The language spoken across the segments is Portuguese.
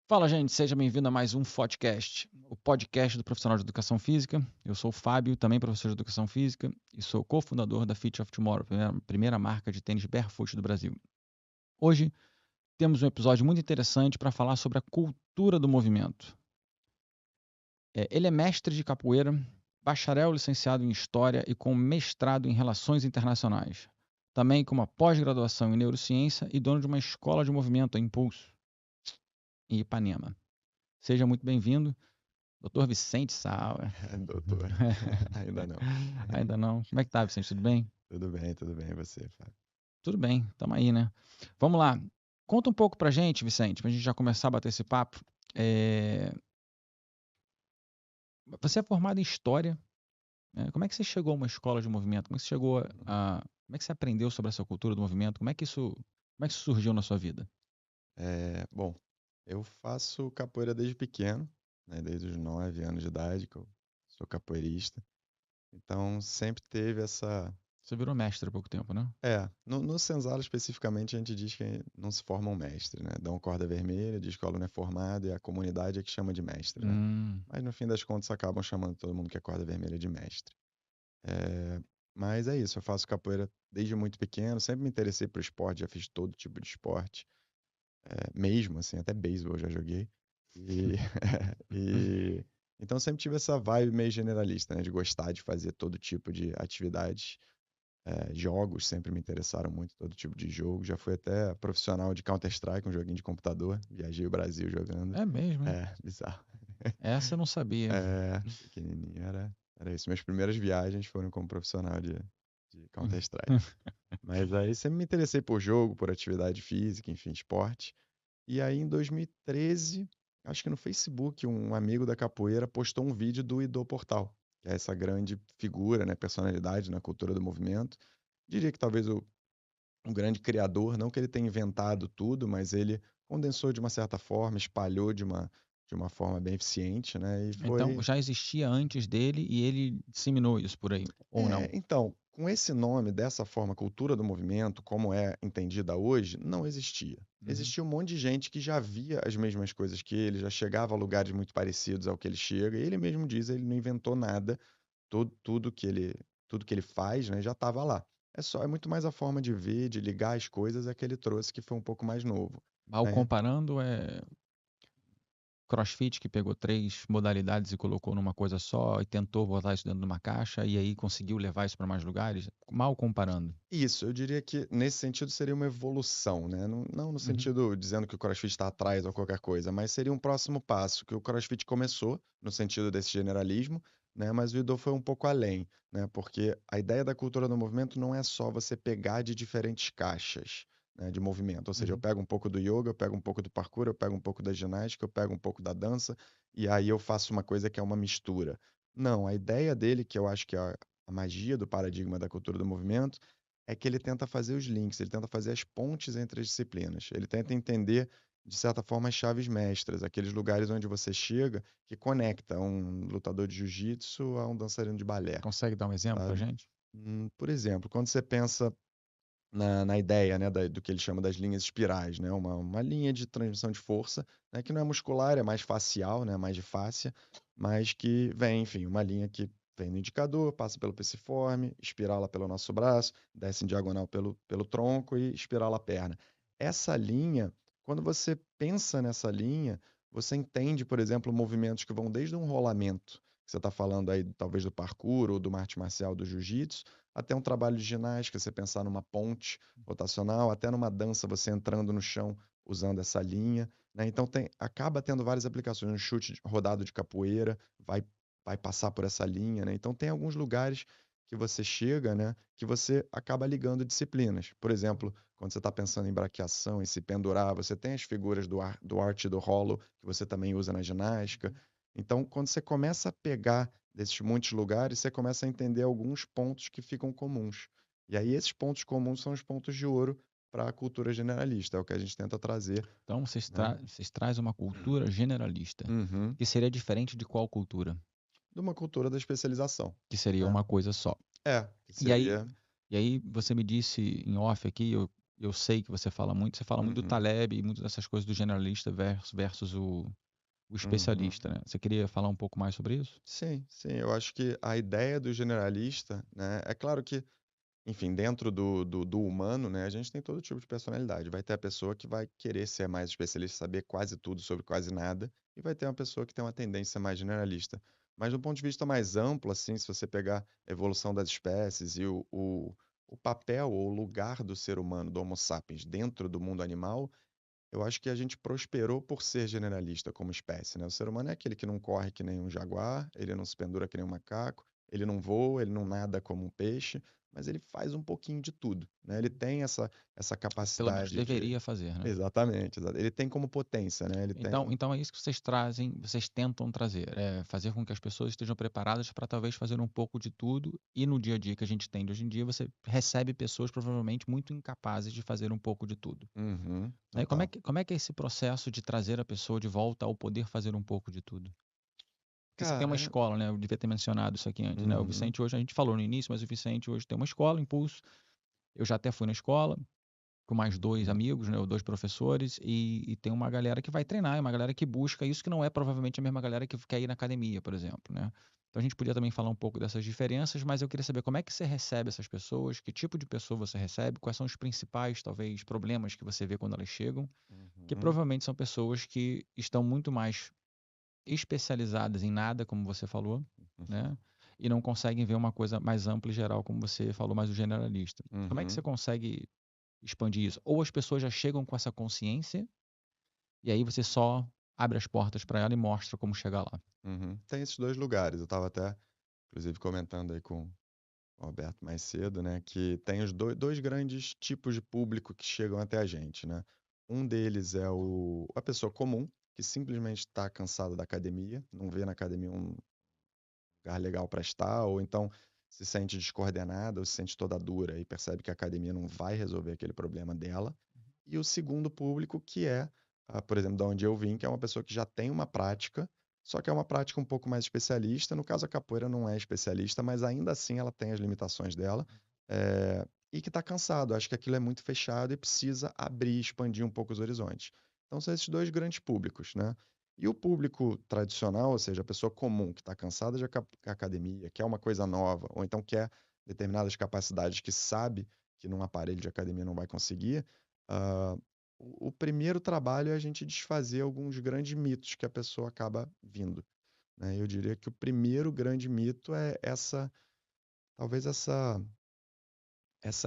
Fala, gente, seja bem-vindo a mais um Fotcast, o podcast do profissional de educação física. Eu sou o Fábio, também professor de educação física, e sou cofundador da Fit of Tomorrow, a primeira marca de tênis barefoot do Brasil. Hoje temos um episódio muito interessante para falar sobre a cultura do movimento. Ele é mestre de capoeira, bacharel licenciado em História e com mestrado em Relações Internacionais. Também com uma pós-graduação em Neurociência e dono de uma escola de movimento, a Impulso, em Ipanema. Seja muito bem-vindo. Doutor Vicente Sauer. Doutor, ainda não. Ainda não. Como é que tá, Vicente? Tudo bem? Tudo bem, e você, Fábio? Tudo bem, tamo aí, né? Vamos lá. Conta um pouco pra gente, Vicente, pra gente já começar a bater esse papo. É, Você é formado em História, né? Como é que você chegou a uma escola de movimento? Como é que você chegou a... Como é que você aprendeu sobre essa cultura do movimento? Como é que isso surgiu na sua vida? Bom, eu faço capoeira desde pequeno, né, desde os 9 anos de idade, que eu sou capoeirista. Então, sempre teve essa... Você virou mestre há pouco tempo, né? No Senzala especificamente, a gente diz que não se forma um mestre, né? Dão corda vermelha, diz que o aluno é formado e a comunidade é que chama de mestre, né? Hum, Mas no fim das contas acabam chamando todo mundo que é corda vermelha de mestre. É, mas é isso, eu faço capoeira desde muito pequeno, sempre me interessei por esporte, já fiz todo tipo de esporte. Mesmo, assim, até beisebol eu já joguei. E, e então sempre tive essa vibe meio generalista, né, de gostar de fazer todo tipo de atividades. Jogos sempre me interessaram muito, todo tipo de jogo. Já fui até profissional de Counter-Strike, um joguinho de computador. Viajei o Brasil jogando. é mesmo, hein? Bizarro. Essa eu não sabia. Pequenininho, era isso. Minhas primeiras viagens foram como profissional de Counter-Strike. Mas aí sempre me interessei por jogo, por atividade física, enfim, esporte. E aí, em 2013, acho que no Facebook, um amigo da capoeira postou um vídeo do Ido Portal, que é essa grande figura, né, personalidade na cultura do movimento. Diria que talvez um grande criador, não que ele tenha inventado tudo, mas ele condensou de uma certa forma, espalhou de uma forma bem eficiente, né? E Então, foi já existia antes dele e ele disseminou isso por aí, ou não? Então, com esse nome, dessa forma, cultura do movimento, como é entendida hoje, não existia. Uhum. Existia um monte de gente que já via as mesmas coisas que ele, já chegava a lugares muito parecidos ao que ele chega, e ele mesmo diz, ele não inventou nada, tudo que ele faz, né, já estava lá. É muito mais a forma de ver, de ligar as coisas, é que ele trouxe que foi um pouco mais novo, Mal né? comparando, CrossFit que pegou três modalidades e colocou numa coisa só e tentou botar isso dentro de uma caixa e aí conseguiu levar isso para mais lugares. Mal comparando. Isso, eu diria que nesse sentido seria uma evolução, né? Não no Uhum. sentido dizendo que o CrossFit está atrás ou qualquer coisa, mas seria um próximo passo, que o CrossFit começou no sentido desse generalismo, né? Mas o Ido foi um pouco além, né? Porque a ideia da cultura do movimento não é só você pegar de diferentes caixas, né, de movimento. Ou seja, eu Uhum. pego um pouco do yoga, eu pego um pouco do parkour, eu pego um pouco da ginástica, eu pego um pouco da dança, e aí eu faço uma coisa que é uma mistura. Não, a ideia dele, que eu acho que é a magia do paradigma da cultura do movimento, é que ele tenta fazer os links, ele tenta fazer as pontes entre as disciplinas. Ele tenta entender, de certa forma, as chaves mestras, aqueles lugares onde você chega que conecta um lutador de jiu-jitsu a um dançarino de balé, Consegue dar um exemplo pra sabe? gente? Por exemplo, quando você pensa na ideia, né, do que ele chama das linhas espirais, né, uma linha de transmissão de força, né, que não é muscular, é mais facial, né, mais de fáscia, mas que vem, enfim, uma linha que vem no indicador, passa pelo piciforme, espirala pelo nosso braço, desce em diagonal pelo tronco e espirala a perna. Essa linha, quando você pensa nessa linha, você entende, por exemplo, movimentos que vão desde um rolamento, que você está falando aí talvez do parkour ou do arte marcial do jiu-jitsu, até um trabalho de ginástica, você pensar numa ponte rotacional, até numa dança, você entrando no chão usando essa linha, né? Então acaba tendo várias aplicações. Um chute rodado de capoeira vai passar por essa linha, né? Então tem alguns lugares que você chega, né, que você acaba ligando disciplinas. Por exemplo, quando você está pensando em braquiação, em se pendurar, você tem as figuras do arch e do rolo, que você também usa na ginástica. Então, quando você começa a pegar desses muitos lugares, você começa a entender alguns pontos que ficam comuns. E aí esses pontos comuns são os pontos de ouro para a cultura generalista, é o que a gente tenta trazer, Então vocês, né? vocês trazem uma cultura generalista, Uhum. que seria diferente de qual cultura? De uma cultura da especialização, Que seria né? uma coisa só. Que E aí, seria... e aí você me disse em off aqui, eu eu sei que você fala muito do Uhum, Taleb e muito dessas coisas do generalista versus o uhum. especialista, né? Você queria falar um pouco mais sobre isso? Sim, sim, eu acho que a ideia do generalista, né, é claro que, enfim, dentro do humano, né, a gente tem todo tipo de personalidade. Vai ter a pessoa que vai querer ser mais especialista, saber quase tudo sobre quase nada, e vai ter uma pessoa que tem uma tendência mais generalista. Mas do ponto de vista mais amplo, assim, se você pegar a evolução das espécies e o papel ou o lugar do ser humano, do Homo sapiens, dentro do mundo animal, eu acho que a gente prosperou por ser generalista como espécie, né? O ser humano é aquele que não corre que nem um jaguar, ele não se pendura que nem um macaco, ele não voa, ele não nada como um peixe, mas ele faz um pouquinho de tudo, né? Ele tem essa Ou pelo menos capacidade de... deveria fazer, né? Exatamente, ele tem como potência, né? Ele tem... Então é isso que vocês trazem, vocês tentam trazer, é fazer com que as pessoas estejam preparadas para talvez fazer um pouco de tudo e no dia a dia que a gente tem de hoje em dia, você recebe pessoas provavelmente muito incapazes de fazer um pouco de tudo. Uhum, Né? total. Como é que é esse processo de trazer a pessoa de volta ao poder fazer um pouco de tudo? Porque você tem uma Cara, escola, né? Eu devia ter mencionado isso aqui antes, né? O uhum, Vicente hoje, a gente falou no início, mas o Vicente hoje tem uma escola, Impulso. Eu já até fui na escola com mais dois uhum, amigos, né? Ou dois professores, e tem uma galera que vai treinar, é uma galera que busca isso que não é provavelmente a mesma galera que quer ir na academia, por exemplo, né? Então a gente podia também falar um pouco dessas diferenças, mas eu queria saber como é que você recebe essas pessoas, que tipo de pessoa você recebe, quais são os principais, talvez, problemas que você vê quando elas chegam, que uhum, provavelmente são pessoas que estão muito mais especializadas em nada, como você falou, uhum, né? E não conseguem ver uma coisa mais ampla e geral, como você falou, mais o generalista. Como é que você uhum, consegue expandir isso? Ou as pessoas já chegam com essa consciência e aí você só abre as portas para ela e mostra como chegar lá. uhum. Tem esses dois lugares. Eu estava até, inclusive, comentando aí com o Alberto mais cedo, né, que tem os dois grandes tipos de público que chegam até a gente, né? Um deles é a pessoa comum, que simplesmente está cansada da academia, não vê na academia um lugar legal para estar, ou então se sente descoordenada, ou se sente toda dura e percebe que a academia não vai resolver aquele problema dela. E o segundo público, que é, por exemplo, da onde eu vim, que é uma pessoa que já tem uma prática, só que é uma prática um pouco mais especialista. No caso, a capoeira não é especialista, mas ainda assim ela tem as limitações dela. E que está cansado, acho que aquilo é muito fechado e precisa abrir, expandir um pouco os horizontes. Então, são esses dois grandes públicos, né? E o público tradicional, ou seja, a pessoa comum que está cansada de academia, quer uma coisa nova, ou então quer determinadas capacidades que sabe que num aparelho de academia não vai conseguir, ah, o primeiro trabalho é a gente desfazer alguns grandes mitos que a pessoa acaba vindo, né? Eu diria que o primeiro grande mito é talvez essa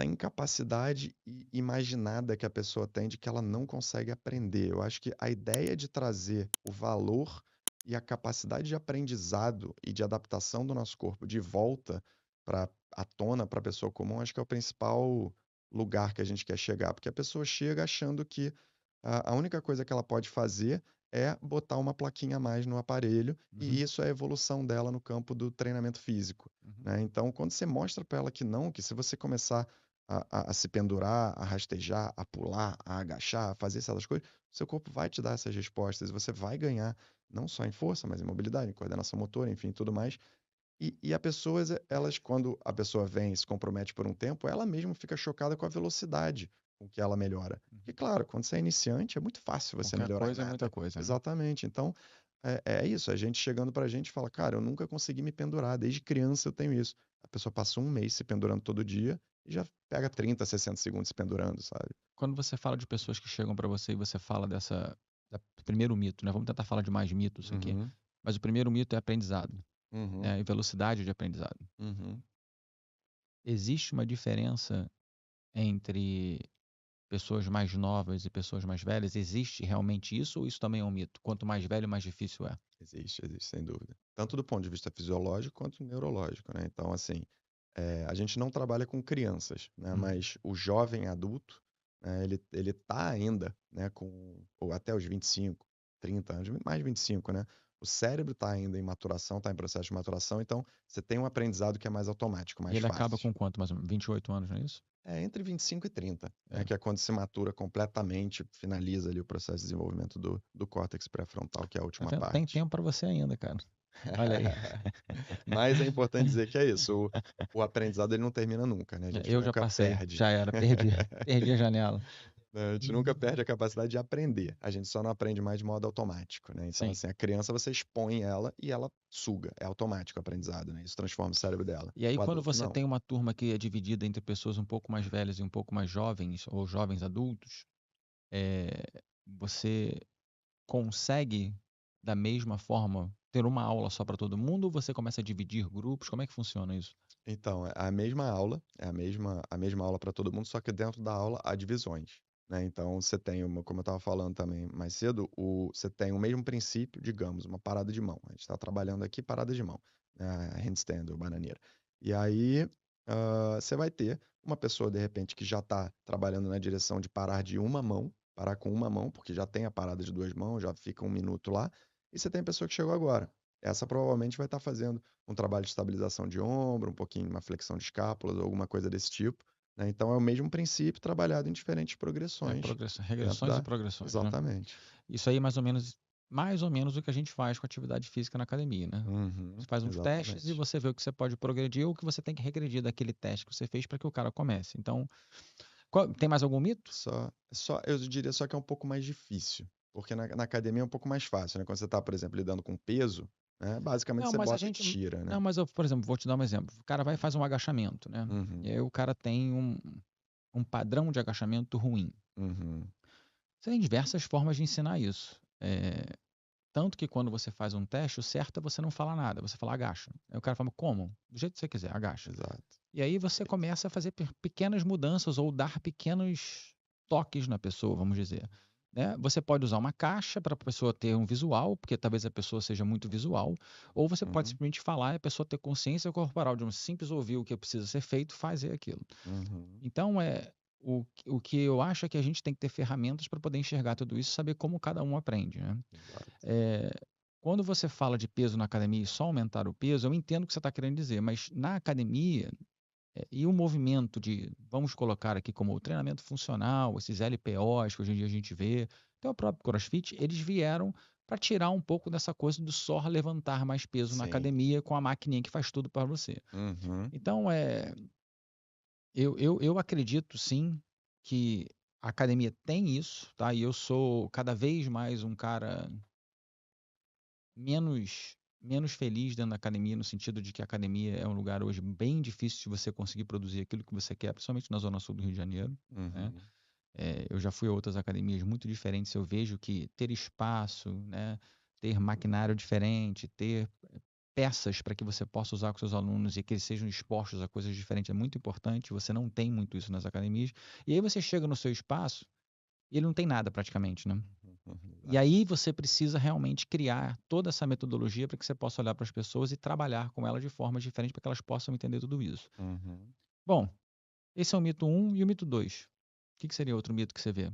incapacidade imaginada que a pessoa tem de que ela não consegue aprender. Eu acho que a ideia de trazer o valor e a capacidade de aprendizado e de adaptação do nosso corpo de volta para à tona para a pessoa comum, acho que é o principal lugar que a gente quer chegar, porque a pessoa chega achando que a única coisa que ela pode fazer é botar uma plaquinha a mais no aparelho, e Uhum, isso é a evolução dela no campo do treinamento físico, uhum. né? Então, quando você mostra para ela que não, que se você começar a se pendurar, a rastejar, a pular, a agachar, a fazer certas coisas, seu corpo vai te dar essas respostas e você vai ganhar não só em força, mas em mobilidade, em coordenação motora, enfim, tudo mais. E a pessoas, elas, quando a pessoa vem e se compromete por um tempo, ela mesma fica chocada com a velocidade com que ela melhora. Porque, claro, quando você é iniciante, é muito fácil você Qualquer melhorar em coisa é muita nada. coisa, né? Exatamente. Então, é isso. A gente chegando pra gente e fala, cara, eu nunca consegui me pendurar. Desde criança eu tenho isso. A pessoa passa um mês se pendurando todo dia e já pega 30, 60 segundos se pendurando, sabe? Quando você fala de pessoas que chegam para você e você fala primeiro mito, né? Vamos tentar falar de mais mitos aqui. Uhum, Mas o primeiro mito é aprendizado, uhum, né? E velocidade de aprendizado. uhum. Existe uma diferença entre pessoas mais novas e pessoas mais velhas? Existe realmente isso ou isso também é um mito? Quanto mais velho, mais difícil é? Existe, existe, sem dúvida. Tanto do ponto de vista fisiológico quanto neurológico, né? Então, assim, a gente não trabalha com crianças, né? Uhum. Mas o jovem adulto, né, ele tá ainda, né, com ou até os 25, 30 anos, mais 25, né? o cérebro está ainda em maturação, está em processo de maturação, então você tem um aprendizado que é mais automático, E mais ele acaba fácil. com quanto, mais ou menos? 28 anos, não é isso? É entre 25 e 30, É. que é quando se matura completamente, finaliza ali o processo de desenvolvimento do córtex pré-frontal, que é a Tá última vendo? Tem parte. tempo para você ainda, cara. Olha aí. Mas é importante dizer que é isso, o aprendizado ele não termina nunca, né? A gente Eu já nunca passei, perde. já era, perdi a janela. Né, a gente nunca perde a capacidade de aprender, a gente só não aprende mais de modo automático, né? Então, Sim. assim, a criança você expõe ela e ela suga, é automático o aprendizado, né? Isso transforma o cérebro dela. E aí, O quando adulto você não. tem uma turma que é dividida entre pessoas um pouco mais velhas e um pouco mais jovens, ou jovens adultos, você consegue, da mesma forma, ter uma aula só para todo mundo, ou você começa a dividir grupos? Como é que funciona isso? Então, é a mesma aula, é a mesma aula para todo mundo, só que dentro da aula há divisões, né? Então, você tem uma, como eu estava falando também mais cedo, você tem o mesmo princípio, digamos, uma parada de mão. A gente está trabalhando aqui parada de mão, né? A handstand ou bananeira. E aí, você vai ter uma pessoa, de repente, que já está trabalhando na direção de parar de uma mão, parar com uma mão, porque já tem a parada de 2 mãos, já fica 1 minuto lá. E você tem a pessoa que chegou agora. Essa provavelmente vai estar fazendo um trabalho de estabilização de ombro, um pouquinho uma flexão de escápulas, alguma coisa desse tipo, né? Então é o mesmo princípio trabalhado em diferentes progressões dentro Regressões e da. progressões, né? Exatamente. Isso aí é mais ou menos o que a gente faz com atividade física na academia, né? Você Uhum, faz uns testes e exatamente. você vê o que você pode progredir ou o que você tem que regredir daquele teste que você fez para que o cara comece. Então, tem mais algum mito? Eu diria só que é um pouco mais difícil, porque na academia é um pouco mais fácil, né? Quando você está, por exemplo, lidando com peso, né? Basicamente Não, você mas a bota e gente. tira, né? Não, mas eu, por exemplo, vou te dar um exemplo. O cara vai e faz um agachamento, né? E Uhum, aí o cara tem um padrão de agachamento ruim. uhum, Você tem diversas formas de ensinar isso. Tanto que quando você faz um teste, o certo é você não falar nada, você fala agacha. Aí o cara fala, como? Do jeito que você quiser, agacha. exato. E aí você começa a fazer pequenas mudanças ou dar pequenos toques na pessoa, vamos dizer. Né? Você pode usar uma caixa para a pessoa ter um visual, porque talvez a pessoa seja muito visual, ou você pode Uhum, simplesmente falar e a pessoa ter consciência corporal de um simples ouvir o que precisa ser feito, fazer aquilo. uhum, Então, o que eu acho é que a gente tem que ter ferramentas para poder enxergar tudo isso e saber como cada um aprende. Né? exato. É, quando você fala de peso na academia e só aumentar o peso, eu entendo o que você está querendo dizer, mas na academia, e o movimento de, vamos colocar aqui como o treinamento funcional, esses LPOs que hoje em dia a gente vê, até o próprio CrossFit, eles vieram para tirar um pouco dessa coisa do só levantar mais peso na Sim. academia com a maquininha que faz tudo para você. Uhum, Então, eu acredito sim que a academia tem isso, tá? E eu sou cada vez mais um cara menos feliz dentro da academia, no sentido de que a academia é um lugar hoje bem difícil de você conseguir produzir aquilo que você quer, principalmente na zona sul do Rio de Janeiro, né? uhum, Eu já fui a outras academias muito diferentes, eu vejo que ter espaço, né, ter maquinário diferente, ter peças para que você possa usar com seus alunos e que eles sejam expostos a coisas diferentes é muito importante, você não tem muito isso nas academias. E aí você chega no seu espaço e ele não tem nada praticamente, né? E exato. aí você precisa realmente criar toda essa metodologia para que você possa olhar para as pessoas e trabalhar com elas de forma diferente para que elas possam entender tudo isso. Uhum. Bom, esse é o mito 1 e o mito 2. O que seria outro mito que você vê?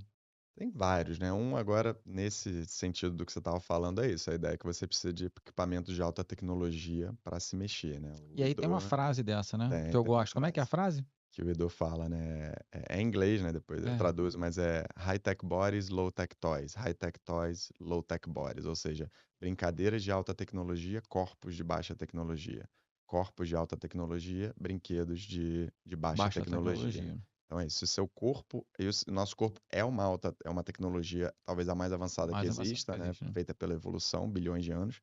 Tem vários, né? Um agora, nesse sentido do que você estava falando, é isso. A ideia é que você precisa de equipamentos de alta tecnologia para se mexer, né? E O aí tem uma Edu frase dessa, né? Que tem, eu tem uma gosto. Como é que é a frase frase? que o Edu fala, né? É em inglês, né? Depois eu É, traduzo, mas é high-tech bodies, low-tech toys. High-tech toys, low-tech bodies. Ou seja, brincadeiras de alta tecnologia, corpos de baixa tecnologia. Corpos de alta tecnologia, brinquedos de baixa baixa tecnologia. tecnologia. Então é isso. Se o seu corpo, nosso corpo é uma tecnologia talvez a mais avançada que Mais avançado exista, que né? existe, né? Feita pela evolução, bilhões de anos.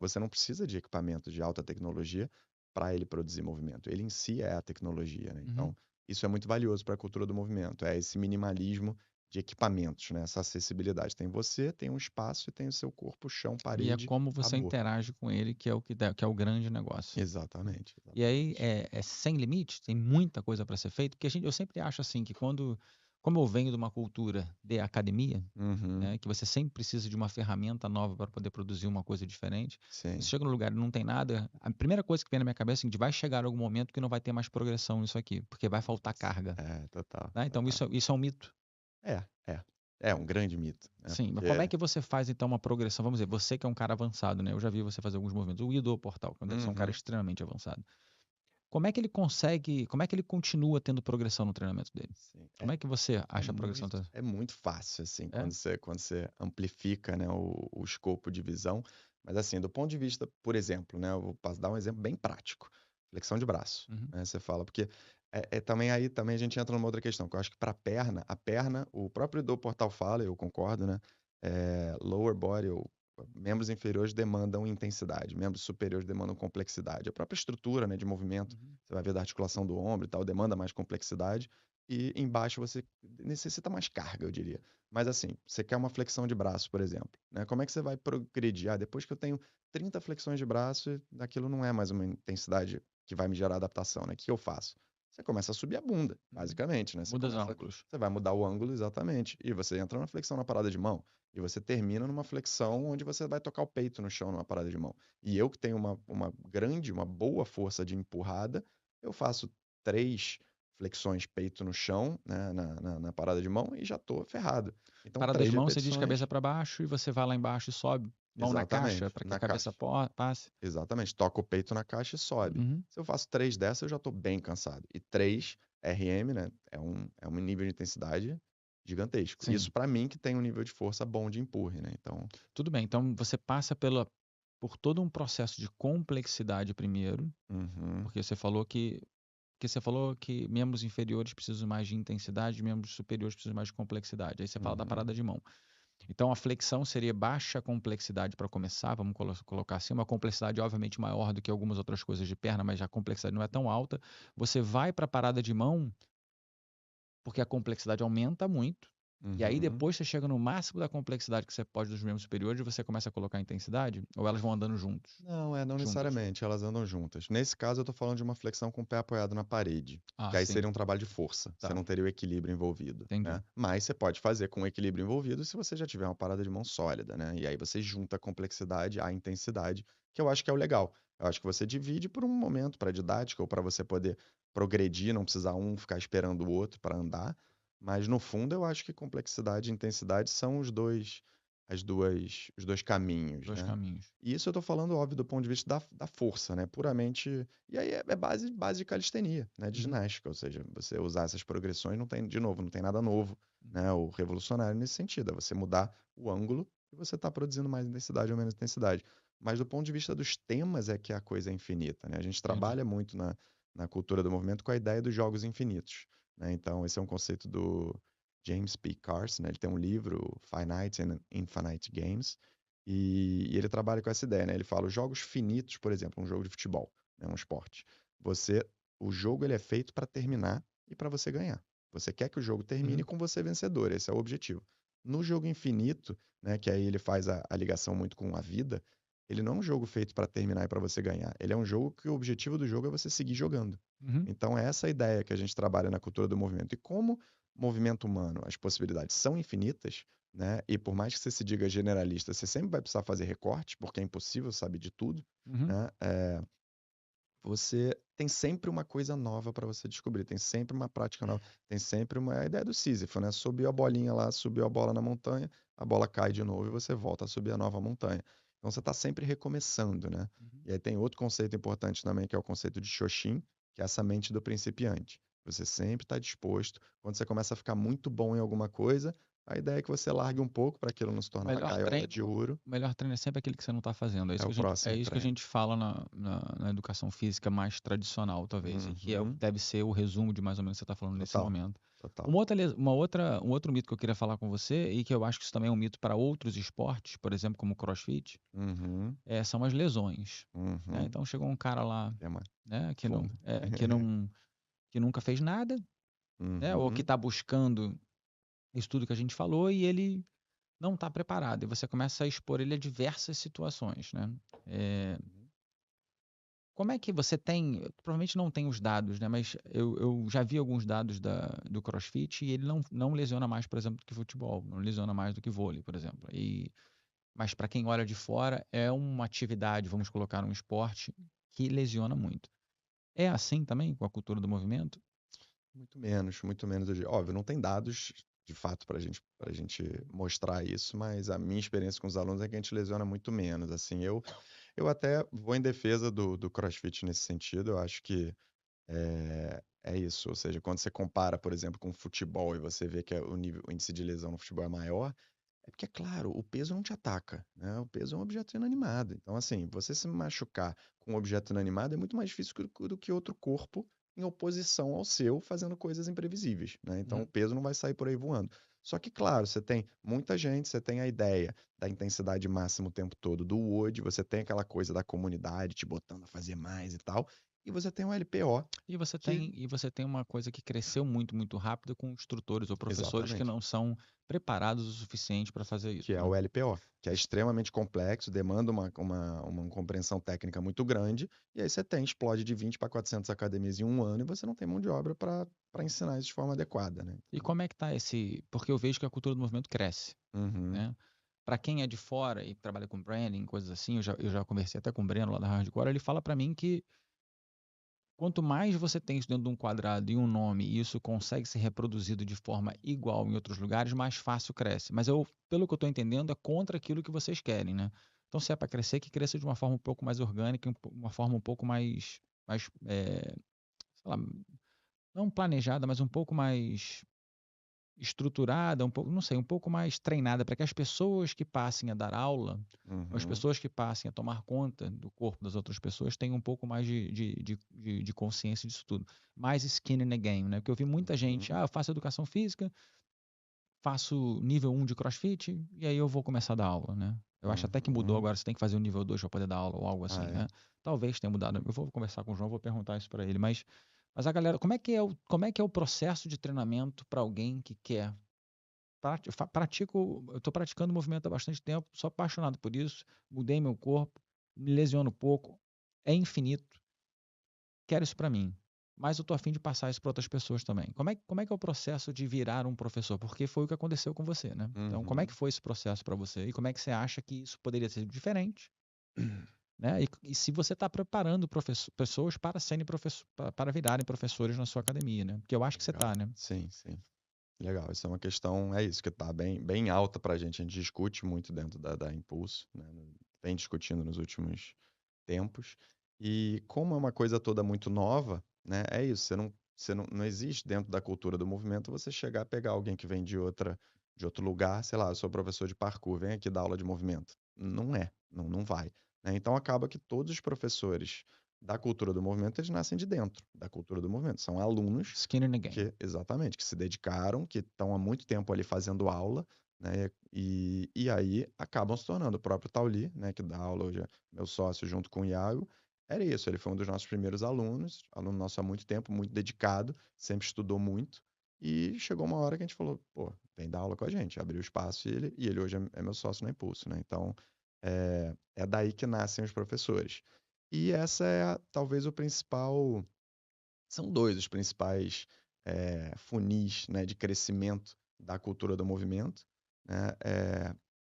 Você não precisa de equipamentos de alta tecnologia para ele produzir movimento. Ele em si é a tecnologia, né? Uhum. Então, isso é muito valioso para a cultura do movimento. É esse minimalismo de equipamentos, né? Essa acessibilidade. Tem você, tem um espaço e tem o seu corpo, chão, E é parede, como você acabou. interage com ele que é que é o grande negócio. Né? Exatamente, E aí exatamente. é sem limite, tem muita coisa para ser feito, porque eu sempre acho assim que como eu venho de uma cultura de academia, Uhum, né, que você sempre precisa de uma ferramenta nova para poder produzir uma coisa diferente. Você sim. chega no lugar e não tem nada, a primeira coisa que vem na minha cabeça é que vai chegar algum momento que não vai ter mais progressão nisso aqui, porque vai faltar carga. É, total, Né? Então total. isso é um mito. É, é. É um grande mito, né? Sim, mas como é que você faz então uma progressão? Vamos dizer, você que é um cara avançado, né? Eu já vi você fazer alguns movimentos. O Ido Portal, que deve ser um cara Uhum. extremamente avançado. Como é que ele consegue, como é que ele continua tendo progressão no treinamento dele? Sim. Como é que você É acha a progressão? é muito fácil, assim, É? quando você amplifica, né, o escopo de visão. Mas, assim, do ponto de vista, por exemplo, né, eu vou dar um exemplo bem prático. Flexão de braço, Uhum, né, você fala, porque também aí também a gente entra numa outra questão, que eu acho que para a perna, o próprio do Portal fala, eu concordo, né, lower body ou membros inferiores demandam intensidade, membros superiores demandam complexidade. A própria estrutura, né, de movimento, uhum. você vai ver da articulação do ombro e tal, demanda mais complexidade. E embaixo você necessita mais carga, eu diria. Mas assim, você quer uma flexão de braço, por exemplo, né? Como é que você vai progredir? Ah, depois que eu tenho 30 flexões de braço, aquilo não é mais uma intensidade que vai me gerar adaptação, né? O que eu faço? Você começa a subir a bunda, Uhum. basicamente, né? Muda os ângulos. Você vai mudar o ângulo exatamente. E você entra numa flexão na parada de mão. E você termina numa flexão onde você vai tocar o peito no chão numa parada de mão. E eu que tenho uma boa força de empurrada, eu faço 3 flexões peito no chão, né, na parada de mão e já tô ferrado. Então, Parada de 3 mão, você diz cabeça repetições. para baixo e você vai lá embaixo e sobe. Mão na caixa Exatamente, para que a na cabeça caixa. passe. Exatamente, toca o peito na caixa e sobe. Uhum. Se eu faço 3 dessas, eu já tô bem cansado. E 3 RM, né, é um nível de intensidade gigantesco. Sim, Isso para mim que tem um nível de força bom de empurre, né? Então, tudo bem. Então você passa por todo um processo de complexidade primeiro, uhum, porque você falou que membros inferiores precisam mais de intensidade, membros superiores precisam mais de complexidade. Aí você fala da uhum, parada de mão. Então a flexão seria baixa complexidade para começar, vamos colocar assim, uma complexidade obviamente maior do que algumas outras coisas de perna, mas a complexidade não é tão alta. Você vai para a parada de mão porque a complexidade aumenta muito. E aí uhum. depois você chega no máximo da complexidade que você pode dos membros superiores e você começa a colocar intensidade, ou elas vão andando juntos, Não juntas. necessariamente, elas andam juntas. Nesse caso, eu tô falando de uma flexão com o pé apoiado na parede, Ah, que aí sim, seria um trabalho de força, você tá, não teria o equilíbrio envolvido, entendi. né? Mas você pode fazer com o equilíbrio envolvido se você já tiver uma parada de mão sólida, né? E aí você junta a complexidade à intensidade, que eu acho que é o legal. Eu acho que você divide por um momento para didática ou para você poder progredir, não precisar um ficar esperando o outro para andar. Mas no fundo, eu acho que complexidade e intensidade são os dois caminhos, Dois né? caminhos. E isso eu tô falando, óbvio, do ponto de vista da força, né? Puramente. E aí é base de calistenia, né? De Uhum. ginástica. Ou seja, você usar essas progressões não tem, de novo, não tem nada novo, né? Ou revolucionário nesse sentido. É você mudar o ângulo e você tá produzindo mais intensidade ou menos intensidade. Mas do ponto de vista dos temas é que a coisa é infinita, né? A gente Entendi. trabalha muito na cultura do movimento com a ideia dos jogos infinitos, né? Então, esse é um conceito do James P. Carson, né? Ele tem um livro, Finite and Infinite Games, e ele trabalha com essa ideia, né? Ele fala os jogos finitos, por exemplo, um jogo de futebol, né? Um esporte. Você, o jogo ele é feito para terminar e para você ganhar. Você quer que o jogo termine Uhum. com você vencedor, esse é o objetivo. No jogo infinito, né, que aí ele faz a ligação muito com a vida, ele não é um jogo feito para terminar e para você ganhar. Ele é um jogo que o objetivo do jogo é você seguir jogando. Uhum. Então é essa a ideia que a gente trabalha na cultura do movimento. E como movimento humano, as possibilidades são infinitas, né? E por mais que você se diga generalista, você sempre vai precisar fazer recorte, porque é impossível saber de tudo, Uhum. né? Você tem sempre uma coisa nova para você descobrir, tem sempre uma prática nova, tem sempre uma ideia do Sísifo, né? Subiu a bolinha lá, subiu a bola na montanha, a bola cai de novo e você volta a subir a nova montanha. Então você está sempre recomeçando, né? Uhum. E aí tem outro conceito importante também, que é o conceito de Shoshin, que é essa mente do principiante. Você sempre está disposto, quando você começa a ficar muito bom em alguma coisa, a ideia é que você largue um pouco para aquilo não se O tornar uma melhor gaiola treino, de ouro. o melhor treino é sempre aquele que você não está fazendo. É o É próximo isso que a treino. gente fala na educação física mais tradicional, talvez, e que Uhum. deve ser o resumo de mais ou menos o que você está falando nesse Total, momento. total. Um outro mito que eu queria falar com você, e que eu acho que isso também é um mito para outros esportes, por exemplo, como o CrossFit, Uhum. são as lesões. Né? Uhum. Então chegou um cara lá, Tema né, fundo. que nunca fez nada, né, ou que Uhum. está buscando isso tudo que a gente falou e ele não está preparado. E você começa a expor ele a diversas situações, né? É, Uhum. como é que você tem, provavelmente não tem os dados, né? Mas eu já vi alguns dados do CrossFit e ele não lesiona mais, por exemplo, do que futebol, não lesiona mais do que vôlei, por exemplo. Mas para quem olha de fora, é uma atividade, vamos colocar um esporte, que lesiona muito. É assim também com a cultura do movimento? Muito menos, muito menos. Óbvio, não tem dados de fato, para a gente mostrar isso, mas a minha experiência com os alunos é que a gente lesiona muito menos. Assim, eu até vou em defesa do CrossFit nesse sentido. Eu acho que é isso. Ou seja, quando você compara, por exemplo, com o futebol e você vê que o índice de lesão no futebol é maior, é porque, é claro, o peso não te ataca, né? O peso é um objeto inanimado. Então, assim, você se machucar com um objeto inanimado é muito mais difícil do que outro corpo em oposição ao seu, fazendo coisas imprevisíveis, né? Então, o peso não vai sair por aí voando. Só que, claro, você tem muita gente, você tem a ideia da intensidade máxima o tempo todo do Wood, você tem aquela coisa da comunidade te botando a fazer mais e tal, e você tem o LPO, que... E você tem uma coisa que cresceu muito, muito rápido com instrutores ou professores que Exatamente. não são preparados o suficiente para fazer Que isso, é né? o LPO, que é extremamente complexo, demanda uma compreensão técnica muito grande, e aí você explode de 20 para 400 academias em um ano e você não tem mão de obra para ensinar isso de forma adequada, né? E Então, como é que tá esse... Porque eu vejo que a cultura do movimento cresce, uhum, né? Para quem é de fora e trabalha com branding, coisas assim, eu já conversei até com o Breno lá da Hardcore, ele fala para mim que quanto mais você tem isso dentro de um quadrado e um nome, e isso consegue ser reproduzido de forma igual em outros lugares, mais fácil cresce. Mas eu, pelo que eu estou entendendo, é contra aquilo que vocês querem, né? Então, se é para crescer, que cresça de uma forma um pouco mais orgânica, uma forma um pouco mais sei lá, não planejada, mas um pouco mais estruturada, um pouco, não sei, um pouco mais treinada para que as pessoas que passem a dar aula, as uhum, pessoas que passem a tomar conta do corpo das outras pessoas tenham um pouco mais de consciência disso tudo. Mais skin in the game, né? Porque eu vi muita gente, uhum. eu faço educação física, faço nível 1 de CrossFit e aí eu vou começar a dar aula, né? Eu acho até que mudou Uhum. agora, você tem que fazer o nível 2 para poder dar aula ou algo Ah, assim, é. né? Talvez tenha mudado. Eu vou conversar com o João, vou perguntar isso para ele, mas a galera, como é que é o processo de treinamento para alguém que quer eu estou praticando movimento há bastante tempo, sou apaixonado por isso, mudei meu corpo, me lesiono pouco, é infinito, quero isso para mim. Mas eu estou a fim de passar isso para outras pessoas também. Como é que é o processo de virar um professor? Porque foi o que aconteceu com você, né? Então, como é que Uhum. foi esse processo para você? E como é que você acha que isso poderia ser diferente? Né? E se você está preparando pessoas para serem para virarem professores na sua academia, né? Porque eu acho que você Legal. está, né? Sim, sim. Legal. Isso é uma questão, é isso, que está bem alta para a gente. A gente discute muito dentro da Impulso, né? Vem discutindo nos últimos tempos. E como é uma coisa toda muito nova, né? É isso. Não existe dentro da cultura do movimento você chegar a pegar alguém que vem de outro lugar, sei lá, eu sou professor de parkour, vem aqui dar aula de movimento. Não é, não vai, né? Então acaba que todos os professores da cultura do movimento, eles nascem de dentro da cultura do movimento. São alunos Skin in the game. exatamente, que se dedicaram, que estão há muito tempo ali fazendo aula, né? E aí acabam se tornando. O próprio Tauli, né, que dá aula hoje, meu sócio junto com o Iago, era isso. Ele foi um dos nossos primeiros alunos, aluno nosso há muito tempo, muito dedicado, sempre estudou muito. E chegou uma hora que a gente falou, pô, vem dar aula com a gente. Abriu espaço e ele hoje é meu sócio no Impulso, né? Então, é daí que nascem os professores. E essa é talvez o principal. São dois os principais funis, né, de crescimento da cultura do movimento, né?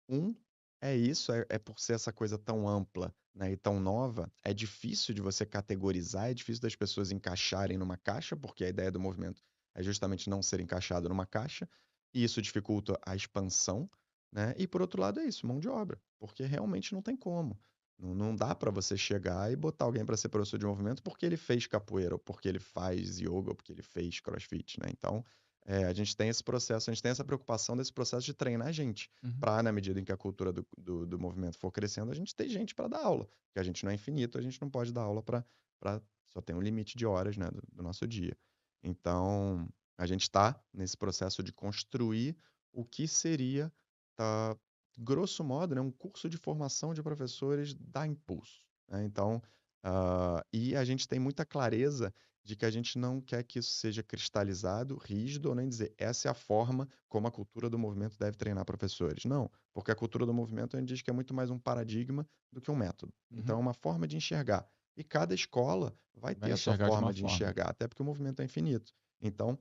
Um é isso, é por ser essa coisa tão ampla, né, e tão nova, é difícil de você categorizar, é difícil das pessoas encaixarem numa caixa, porque a ideia do movimento é justamente não ser encaixado numa caixa, e isso dificulta a expansão, né? E por outro lado é isso, mão de obra, porque realmente não tem como. Não dá para você chegar e botar alguém para ser professor de movimento porque ele fez capoeira, ou porque ele faz yoga, ou porque ele fez crossfit, né? Então, a gente tem esse processo, a gente tem essa preocupação desse processo de treinar a gente, Uhum. para, na medida em que a cultura do movimento for crescendo, a gente ter gente para dar aula, porque a gente não é infinito, a gente não pode dar aula só tem um limite de horas, né, do nosso dia. Então, a gente está nesse processo de construir o que seria, tá, grosso modo, né, um curso de formação de professores da Impulso, né? Então, e a gente tem muita clareza de que a gente não quer que isso seja cristalizado, rígido, ou nem dizer essa é a forma como a cultura do movimento deve treinar professores. Não, porque a cultura do movimento a gente diz que é muito mais um paradigma do que um método. Então, é Uhum. uma forma de enxergar. E cada escola vai ter Vai a sua enxergar de uma forma de forma. enxergar, até porque o movimento é infinito. Então,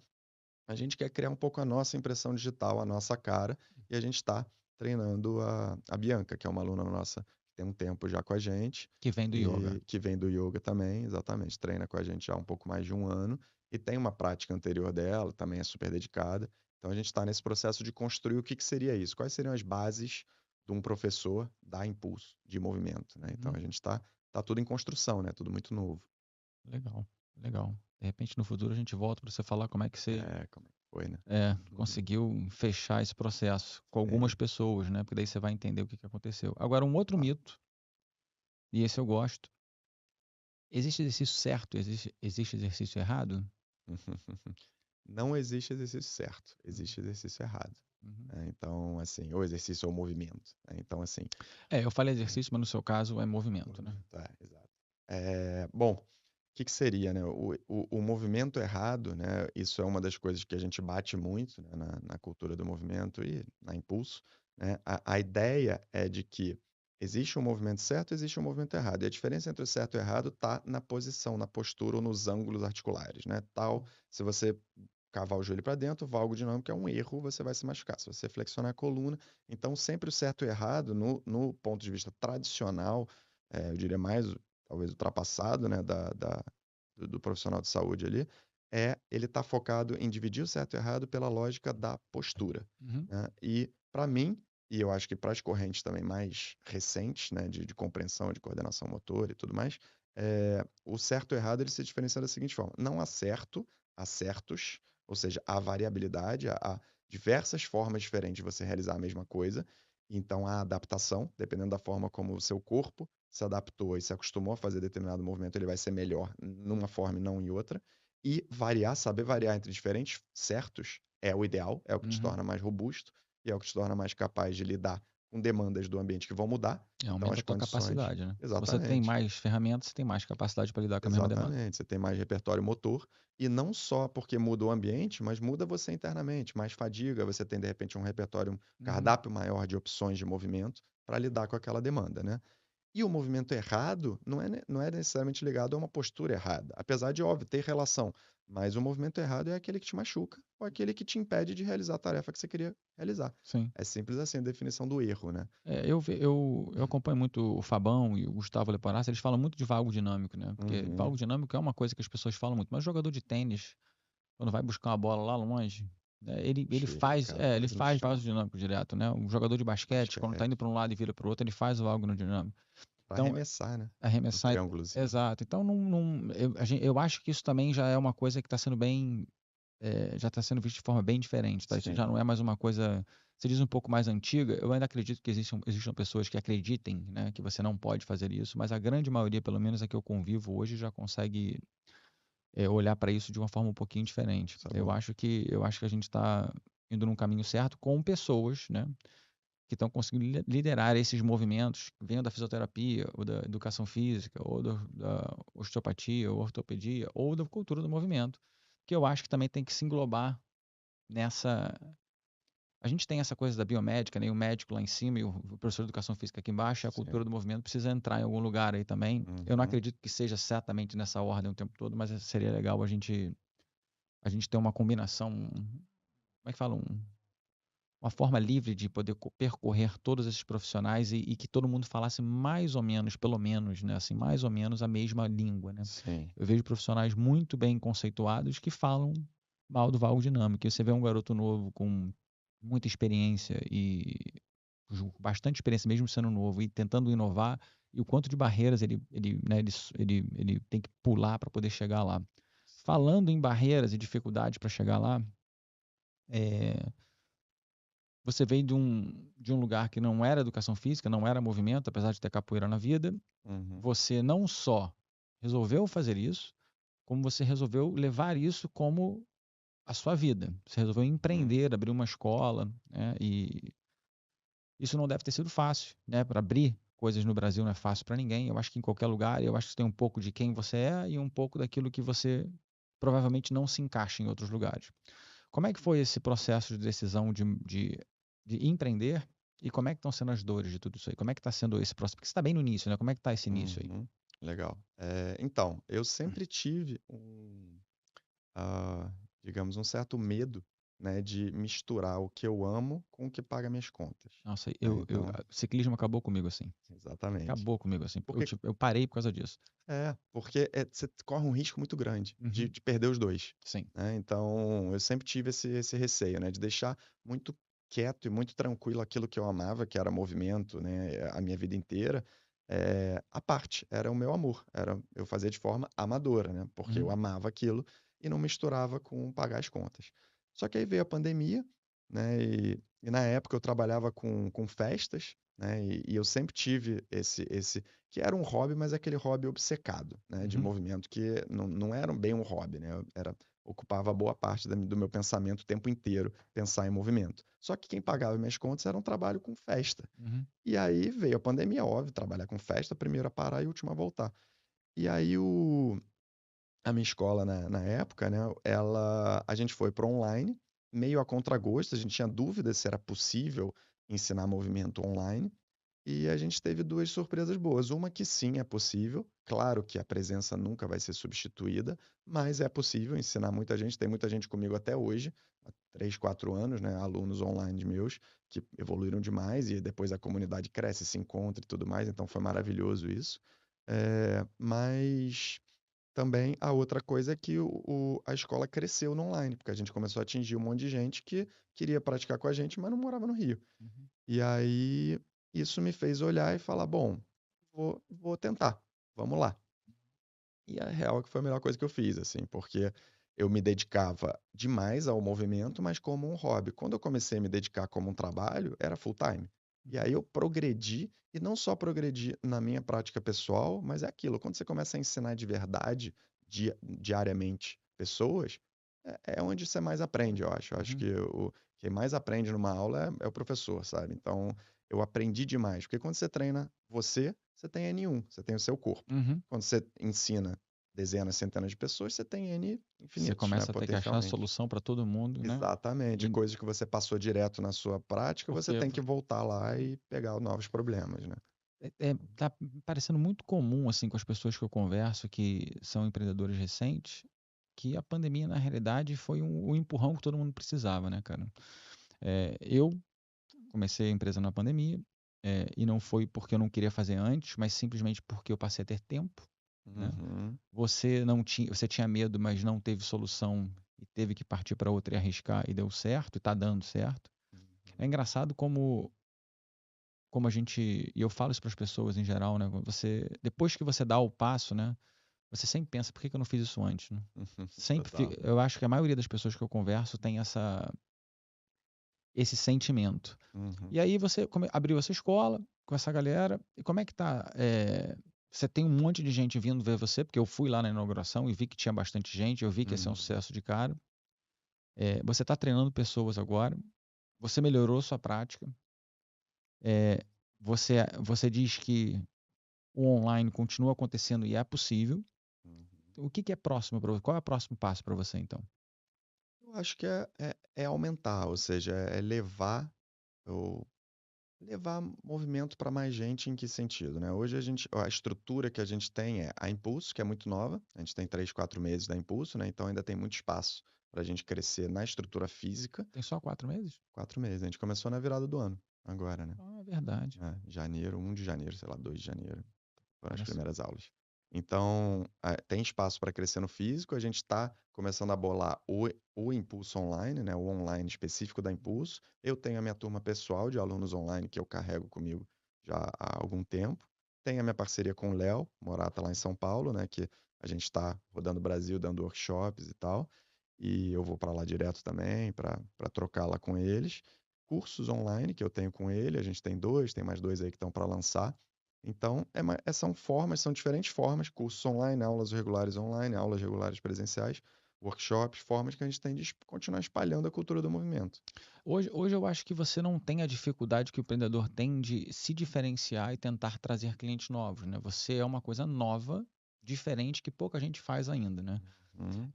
a gente quer criar um pouco a nossa impressão digital, a nossa cara, e a gente está treinando a Bianca, que é uma aluna nossa que tem um tempo já com a gente, Que vem do yoga. e que vem do yoga também, exatamente, treina com a gente já há um pouco mais de um ano, e tem uma prática anterior dela, também é super dedicada, Então a gente está nesse processo de construir o que seria isso, quais seriam as bases de um professor dar impulso de movimento, né? Então Uhum. a gente tá tudo em construção, né? Tudo muito novo. Legal, legal. De repente, no futuro, a gente volta para você falar como é que você Como é que foi, né? conseguiu fechar esse processo com algumas Sim. pessoas, né? Porque daí você vai entender o que aconteceu. Agora, um outro mito, e esse eu gosto. Existe exercício certo, existe exercício errado? Não existe exercício certo, Uhum. existe exercício errado. Uhum. Né? Então, assim, ou exercício ou movimento. Né? Então, assim, Eu falei exercício, mas no seu caso é movimento, né? movimento, exato. Bom, o que seria, né? O movimento errado, né? Isso é uma das coisas que a gente bate muito, né, na cultura do movimento e na Impulso, né? A ideia é de que existe um movimento certo, existe um movimento errado. E a diferença entre o certo e o errado está na posição, na postura ou nos ângulos articulares, né? Se você cavar o joelho para dentro, o valgo dinâmico é um erro, você vai se machucar. Se você flexionar a coluna, então sempre o certo e o errado, no ponto de vista tradicional, eu diria mais, talvez ultrapassado, né, do profissional de saúde ali, ele está focado em dividir o certo e o errado pela lógica da postura. Uhum. Né? E para mim, e eu acho que para as correntes também mais recentes, né, de compreensão, de coordenação motor e tudo mais, o certo e o errado ele se diferencia da seguinte forma: não há certo, há certos, ou seja, há variabilidade, há diversas formas diferentes de você realizar a mesma coisa. Então, há adaptação, dependendo da forma como o seu corpo se adaptou e se acostumou a fazer determinado movimento, ele vai ser melhor numa forma e não em outra. E saber variar entre diferentes certos é o ideal, é o que te Uhum. torna mais robusto e é o que te torna mais capaz de lidar com demandas do ambiente que vão mudar. Então, Aumenta as a tua condições. capacidade, né? Se você tem Exatamente. mais ferramentas, você tem mais capacidade para lidar com a mesma demanda. Exatamente, você tem mais repertório motor, e não só porque muda o ambiente, mas muda você internamente, mais fadiga, você tem de repente um repertório, um Uhum. cardápio maior de opções de movimento para lidar com aquela demanda, né? E o movimento errado não é necessariamente ligado a uma postura errada, apesar de, óbvio, ter relação, mas o movimento errado é aquele que te machuca ou aquele que te impede de realizar a tarefa que você queria realizar. Sim. É simples assim a definição do erro, né? Eu acompanho muito o Fabão e o Gustavo Leporassi, eles falam muito de valgo dinâmico, né? Porque valgo Uhum. dinâmico é uma coisa que as pessoas falam muito, mas jogador de tênis, quando vai buscar uma bola lá longe, Chega, cara, ele quase no faz valgo chão. dinâmico direto, né? Um jogador de basquete, quando tá indo Basquete. para um lado e vira para o outro, ele faz o valgo no dinâmico. Para Então, arremessar, né? No arremessar, triângulozinho. exato. Então, eu acho que isso também já é uma coisa que está sendo já está sendo visto de forma bem diferente, tá? Isso já Sim. não é mais uma coisa, se diz um pouco mais antiga. Eu ainda acredito que existam pessoas que acreditem, né, que você não pode fazer isso, mas a grande maioria, pelo menos a que eu convivo hoje, já consegue olhar para isso de uma forma um pouquinho diferente. Isso é bom. Eu acho que a gente está indo num caminho certo com pessoas, né, que estão conseguindo liderar esses movimentos, venham da fisioterapia, ou da educação física, ou da osteopatia, ou ortopedia, ou da cultura do movimento, que eu acho que também tem que se englobar nessa. A gente tem essa coisa da biomédica, né? O médico lá em cima e o professor de educação física aqui embaixo, e a cultura Sim. do movimento precisa entrar em algum lugar aí também. Eu não Uhum. acredito que seja exatamente nessa ordem o tempo todo, mas seria legal a gente ter uma combinação, como é que fala? Uma forma livre de poder percorrer todos esses profissionais e que todo mundo falasse mais ou menos, pelo menos, né? Assim, mais ou menos a mesma língua, né? Sim. Eu vejo profissionais muito bem conceituados que falam mal do valgo dinâmico. E você vê um garoto novo com muita experiência e bastante experiência, mesmo sendo novo, e tentando inovar, e o quanto de barreiras ele tem que pular para poder chegar lá. Sim. Falando em barreiras e dificuldades para chegar lá, você veio de um lugar que não era educação física, não era movimento, apesar de ter capoeira na vida. Uhum. Você não só resolveu fazer isso, como você resolveu levar isso como a sua vida. Você resolveu Uhum. empreender, abrir uma escola, né? E isso não deve ter sido fácil, né? Para abrir coisas no Brasil não é fácil para ninguém. Eu acho que em qualquer lugar, eu acho que tem um pouco de quem você é e um pouco daquilo que você provavelmente não se encaixa em outros lugares. Como é que foi esse processo de decisão de empreender e como é que estão sendo as dores de tudo isso aí? Como é que está sendo esse processo? Porque você está bem no início, né? Como é que está esse início aí? Uhum. Legal. Então, eu sempre tive ah, digamos, um certo medo né, de misturar o que eu amo com o que paga minhas contas, Nossa, né? Então, ciclismo acabou comigo assim. exatamente. Acabou comigo assim. Porque Eu parei por causa disso. porque você corre um risco muito grande Uhum. de perder os 2, Sim. né. Então, eu sempre tive esse receio, né, de deixar muito quieto e muito tranquilo aquilo que eu amava, que era movimento, né, a minha vida inteira, à parte, era o meu amor, eu fazia de forma amadora, né, porque eu Uhum. amava aquilo e não misturava com pagar as contas. Só que aí veio a pandemia, né, e na época eu trabalhava com festas, né, e eu sempre tive esse que era um hobby, mas aquele hobby obcecado, né, de Uhum. movimento que não era bem um hobby, né, ocupava boa parte do meu pensamento o tempo inteiro, pensar em movimento. Só que quem pagava minhas contas era um trabalho com festa. Uhum. E aí veio a pandemia, óbvio, trabalhar com festa, primeiro a parar e último a voltar. E aí a minha escola na época, né, a gente foi para online, meio a contragosto, a gente tinha dúvida se era possível ensinar movimento online, e a gente teve 2 surpresas boas. Uma que sim, é possível. Claro que a presença nunca vai ser substituída, mas é possível ensinar muita gente. Tem muita gente comigo até hoje, há 3, 4 anos, né, alunos online meus, que evoluíram demais e depois a comunidade cresce, se encontra e tudo mais, então foi maravilhoso isso. Mas também a outra coisa é que a escola cresceu no online, porque a gente começou a atingir um monte de gente que queria praticar com a gente, mas não morava no Rio. Uhum. E aí, isso me fez olhar e falar: "Bom, vou tentar, vamos lá". E a real é que foi a melhor coisa que eu fiz, assim, porque eu me dedicava demais ao movimento, mas como um hobby. Quando eu comecei a me dedicar como um trabalho, era full time. E aí eu progredi, e não só progredi na minha prática pessoal, mas é aquilo, quando você começa a ensinar de verdade, diariamente, pessoas, é onde você mais aprende, eu acho. Eu acho Uhum. que quem mais aprende numa aula é o professor, sabe? Então, eu aprendi demais, porque quando você treina você tem N1, você tem o seu corpo. Uhum. Quando você ensina dezenas, centenas de pessoas, você tem N Você infinitos, né, começa a ter que achar a potencialmente. solução para todo mundo, né? Exatamente, E coisas que você passou direto na sua prática, você porque tem que voltar lá e pegar novos problemas, né. tá parecendo muito comum assim com as pessoas que eu converso que são empreendedores recentes, que a pandemia na realidade foi o empurrão que todo mundo precisava, né, cara? Eu comecei a empresa na pandemia, e não foi porque eu não queria fazer antes, mas simplesmente porque eu passei a ter tempo, né? Uhum, Você tinha medo, mas não teve solução e teve que partir para outra e arriscar e deu certo, e tá dando certo. É uhum, engraçado como a gente, e eu falo isso para as pessoas em geral, né? Depois que você dá o passo, né? Você sempre pensa, por que que eu não fiz isso antes, né? uhum, total. Eu acho que a maioria das pessoas que eu converso tem esse sentimento. Uhum, E aí você abriu essa escola com essa galera, e como é que tá? Você tem um monte de gente vindo ver você, porque eu fui lá na inauguração e vi que tinha bastante gente, eu vi que ia ser um uhum, sucesso de cara. Você está treinando pessoas agora, você melhorou sua prática, é, você diz que o online continua acontecendo e é possível. uhum. O que é próximo para você? Qual é o próximo passo para você, então? Eu acho que é aumentar, ou seja, é levar movimento para mais gente em que sentido, né? Hoje a estrutura que a gente tem é a Impulso, que é muito nova, a gente tem 3, 4 meses da Impulso, né? Então ainda tem muito espaço para a gente crescer na estrutura física. Tem só 4 meses? 4 meses, a gente começou na virada do ano, agora, né? Ah, é verdade. Janeiro, 1 de janeiro, sei lá, 2 de janeiro, foram as Olha só. primeiras aulas. Então, tem espaço para crescer no físico, a gente está começando a bolar o Impulso Online, né, o online específico da Impulso. Eu tenho a minha turma pessoal de alunos online que eu carrego comigo já há algum tempo. Tem a minha parceria com o Léo, Morata lá em São Paulo, né, que a gente está rodando o Brasil, dando workshops e tal. E eu vou para lá direto também, para trocar lá com eles. Cursos online que eu tenho com ele, a gente tem 2, tem mais 2 aí que estão para lançar. Então, são diferentes formas, cursos online, aulas regulares online, aulas regulares presenciais, workshops, formas que a gente tem de continuar espalhando a cultura do movimento. Hoje eu acho que você não tem a dificuldade que o empreendedor tem de se diferenciar e tentar trazer clientes novos, né? Você é uma coisa nova, diferente, que pouca gente faz ainda, né? Uhum,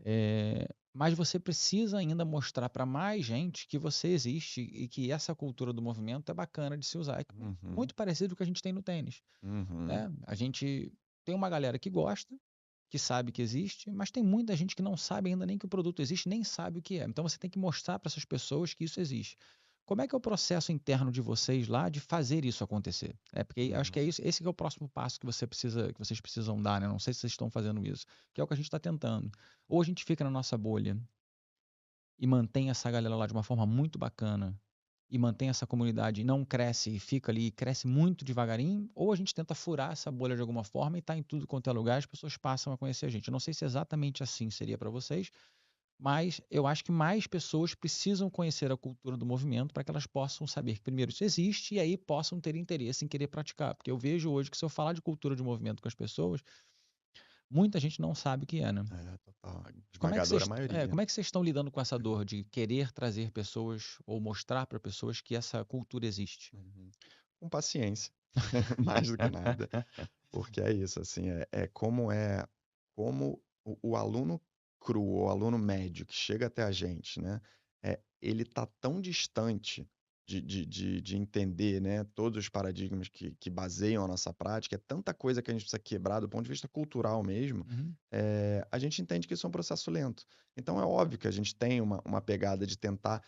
Mas você precisa ainda mostrar para mais gente que você existe e que essa cultura do movimento é bacana de se usar. É uhum, muito parecido com o que a gente tem no tênis, uhum, né? A gente tem uma galera que gosta, que sabe que existe, mas tem muita gente que não sabe ainda nem que o produto existe, nem sabe o que é. Então você tem que mostrar para essas pessoas que isso existe. Como é que é o processo interno de vocês lá de fazer isso acontecer? Porque acho que é isso, esse que é o próximo passo que vocês precisam dar, né? Não sei se vocês estão fazendo isso, que é o que a gente está tentando. Ou a gente fica na nossa bolha e mantém essa galera lá de uma forma muito bacana e mantém essa comunidade e não cresce e fica ali, cresce muito devagarinho, ou a gente tenta furar essa bolha de alguma forma e está em tudo quanto é lugar, as pessoas passam a conhecer a gente. Eu não sei se exatamente assim seria para vocês, mas eu acho que mais pessoas precisam conhecer a cultura do movimento para que elas possam saber que primeiro isso existe e aí possam ter interesse em querer praticar. Porque eu vejo hoje que se eu falar de cultura de movimento com as pessoas, muita gente não sabe o que é, né? Total. Esmagadora maioria. Como é que vocês estão lidando com essa dor de querer trazer pessoas ou mostrar para pessoas que essa cultura existe? Com paciência, mais do que nada. Porque é isso, assim, como o aluno cru, o aluno médio que chega até a gente, né? Ele tá tão distante de entender, né, todos os paradigmas que baseiam a nossa prática, é tanta coisa que a gente precisa quebrar do ponto de vista cultural mesmo, Uhum. a gente entende que isso é um processo lento. Então é óbvio que a gente tem uma pegada de tentar.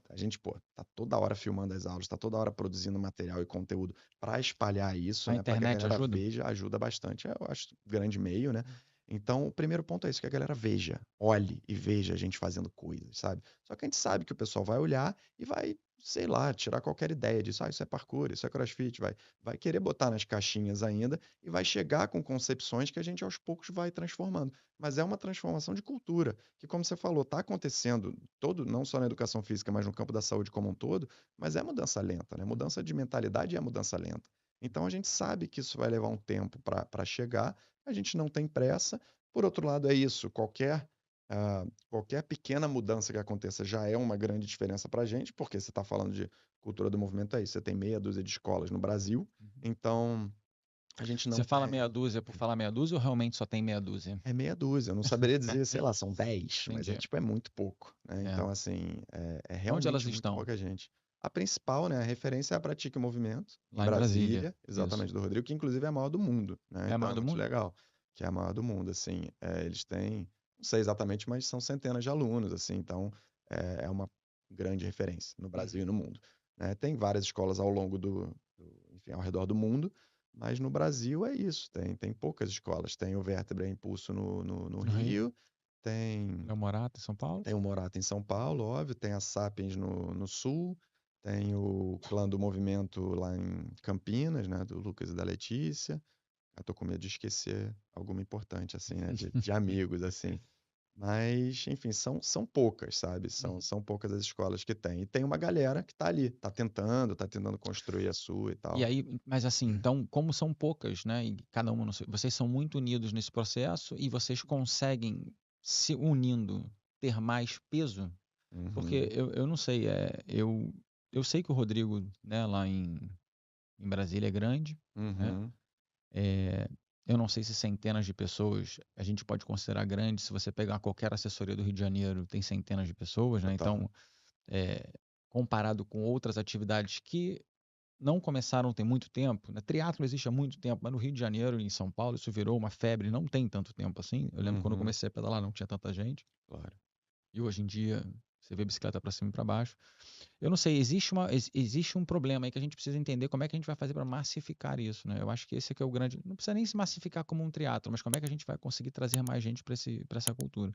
A gente, pô, tá toda hora filmando as aulas, tá toda hora produzindo material e conteúdo para espalhar isso, A né, para que a internet galera ajuda? veja, ajuda bastante. Eu acho grande meio, né? Então, o primeiro ponto é isso, que a galera veja, olhe e veja a gente fazendo coisas, sabe? Só que a gente sabe que o pessoal vai olhar e vai, sei lá, tirar qualquer ideia disso. Isso é parkour, isso é crossfit, vai querer botar nas caixinhas ainda e vai chegar com concepções que a gente aos poucos vai transformando. Mas é uma transformação de cultura, que como você falou, está acontecendo não só na educação física, mas no campo da saúde como um todo, mas é mudança lenta, né? Mudança de mentalidade é mudança lenta. Então a gente sabe que isso vai levar um tempo para chegar, a gente não tem pressa. Por outro lado, é isso, qualquer pequena mudança que aconteça já é uma grande diferença para a gente, porque você está falando de cultura do movimento, é isso, você tem meia dúzia de escolas no Brasil, então a gente não Você fala tem. meia dúzia por falar meia dúzia ou realmente só tem meia dúzia? É meia dúzia, eu não saberia dizer, sei lá, são 10, mas Entendi. é muito pouco, né? É. Então, assim, é Onde elas realmente muito estão? pouca gente. A principal, né, a referência é a Pratique Movimento, em Lá em Brasília. Brasília, Isso. exatamente, do Rodrigo, que inclusive é a maior do mundo, né? É a Então maior é do muito mundo? legal, que é a maior do mundo, assim. Eles têm, não sei exatamente, mas são centenas de alunos, assim, então é uma grande referência no Brasil e no mundo, né? Tem várias escolas ao longo enfim, ao redor do mundo, mas no Brasil é isso, tem poucas escolas. Tem o Vértebra Impulso no No Rio? Rio, tem, É o Morato, em São Paulo? tem o Morato em São Paulo, óbvio, tem a Sapiens no Sul, tem o Clã do Movimento lá em Campinas, né, do Lucas e da Letícia. Eu tô com medo de esquecer alguma importante, assim, né, de amigos, assim. Mas, enfim, são poucas, sabe? São poucas as escolas que tem. E tem uma galera que tá ali, tá tentando construir a sua e E tal. aí, mas assim, então, como são poucas, né? E cada uma, vocês são muito unidos nesse processo e vocês conseguem, se unindo, ter mais peso? Porque Uhum, eu não sei, eu sei que o Rodrigo, né, lá em Brasília é grande, né? uhum, É, eu não sei se centenas de pessoas a gente pode considerar grande. Se você pegar qualquer assessoria do Rio de Janeiro, tem centenas de pessoas, né? total. Então, comparado com outras atividades que não começaram tem muito tempo, né? Triatlo existe há muito tempo, mas no Rio de Janeiro e em São Paulo isso virou uma febre, não tem tanto tempo assim. Eu lembro quando eu Uhum, comecei a pedalar não tinha tanta gente, claro. e hoje em dia você vê bicicleta para cima e para baixo. Eu não sei, existe um problema aí que a gente precisa entender como é que a gente vai fazer para massificar isso, né? Eu acho que esse aqui é o grande, não precisa nem se massificar como um triatlo, mas como é que a gente vai conseguir trazer mais gente para essa cultura.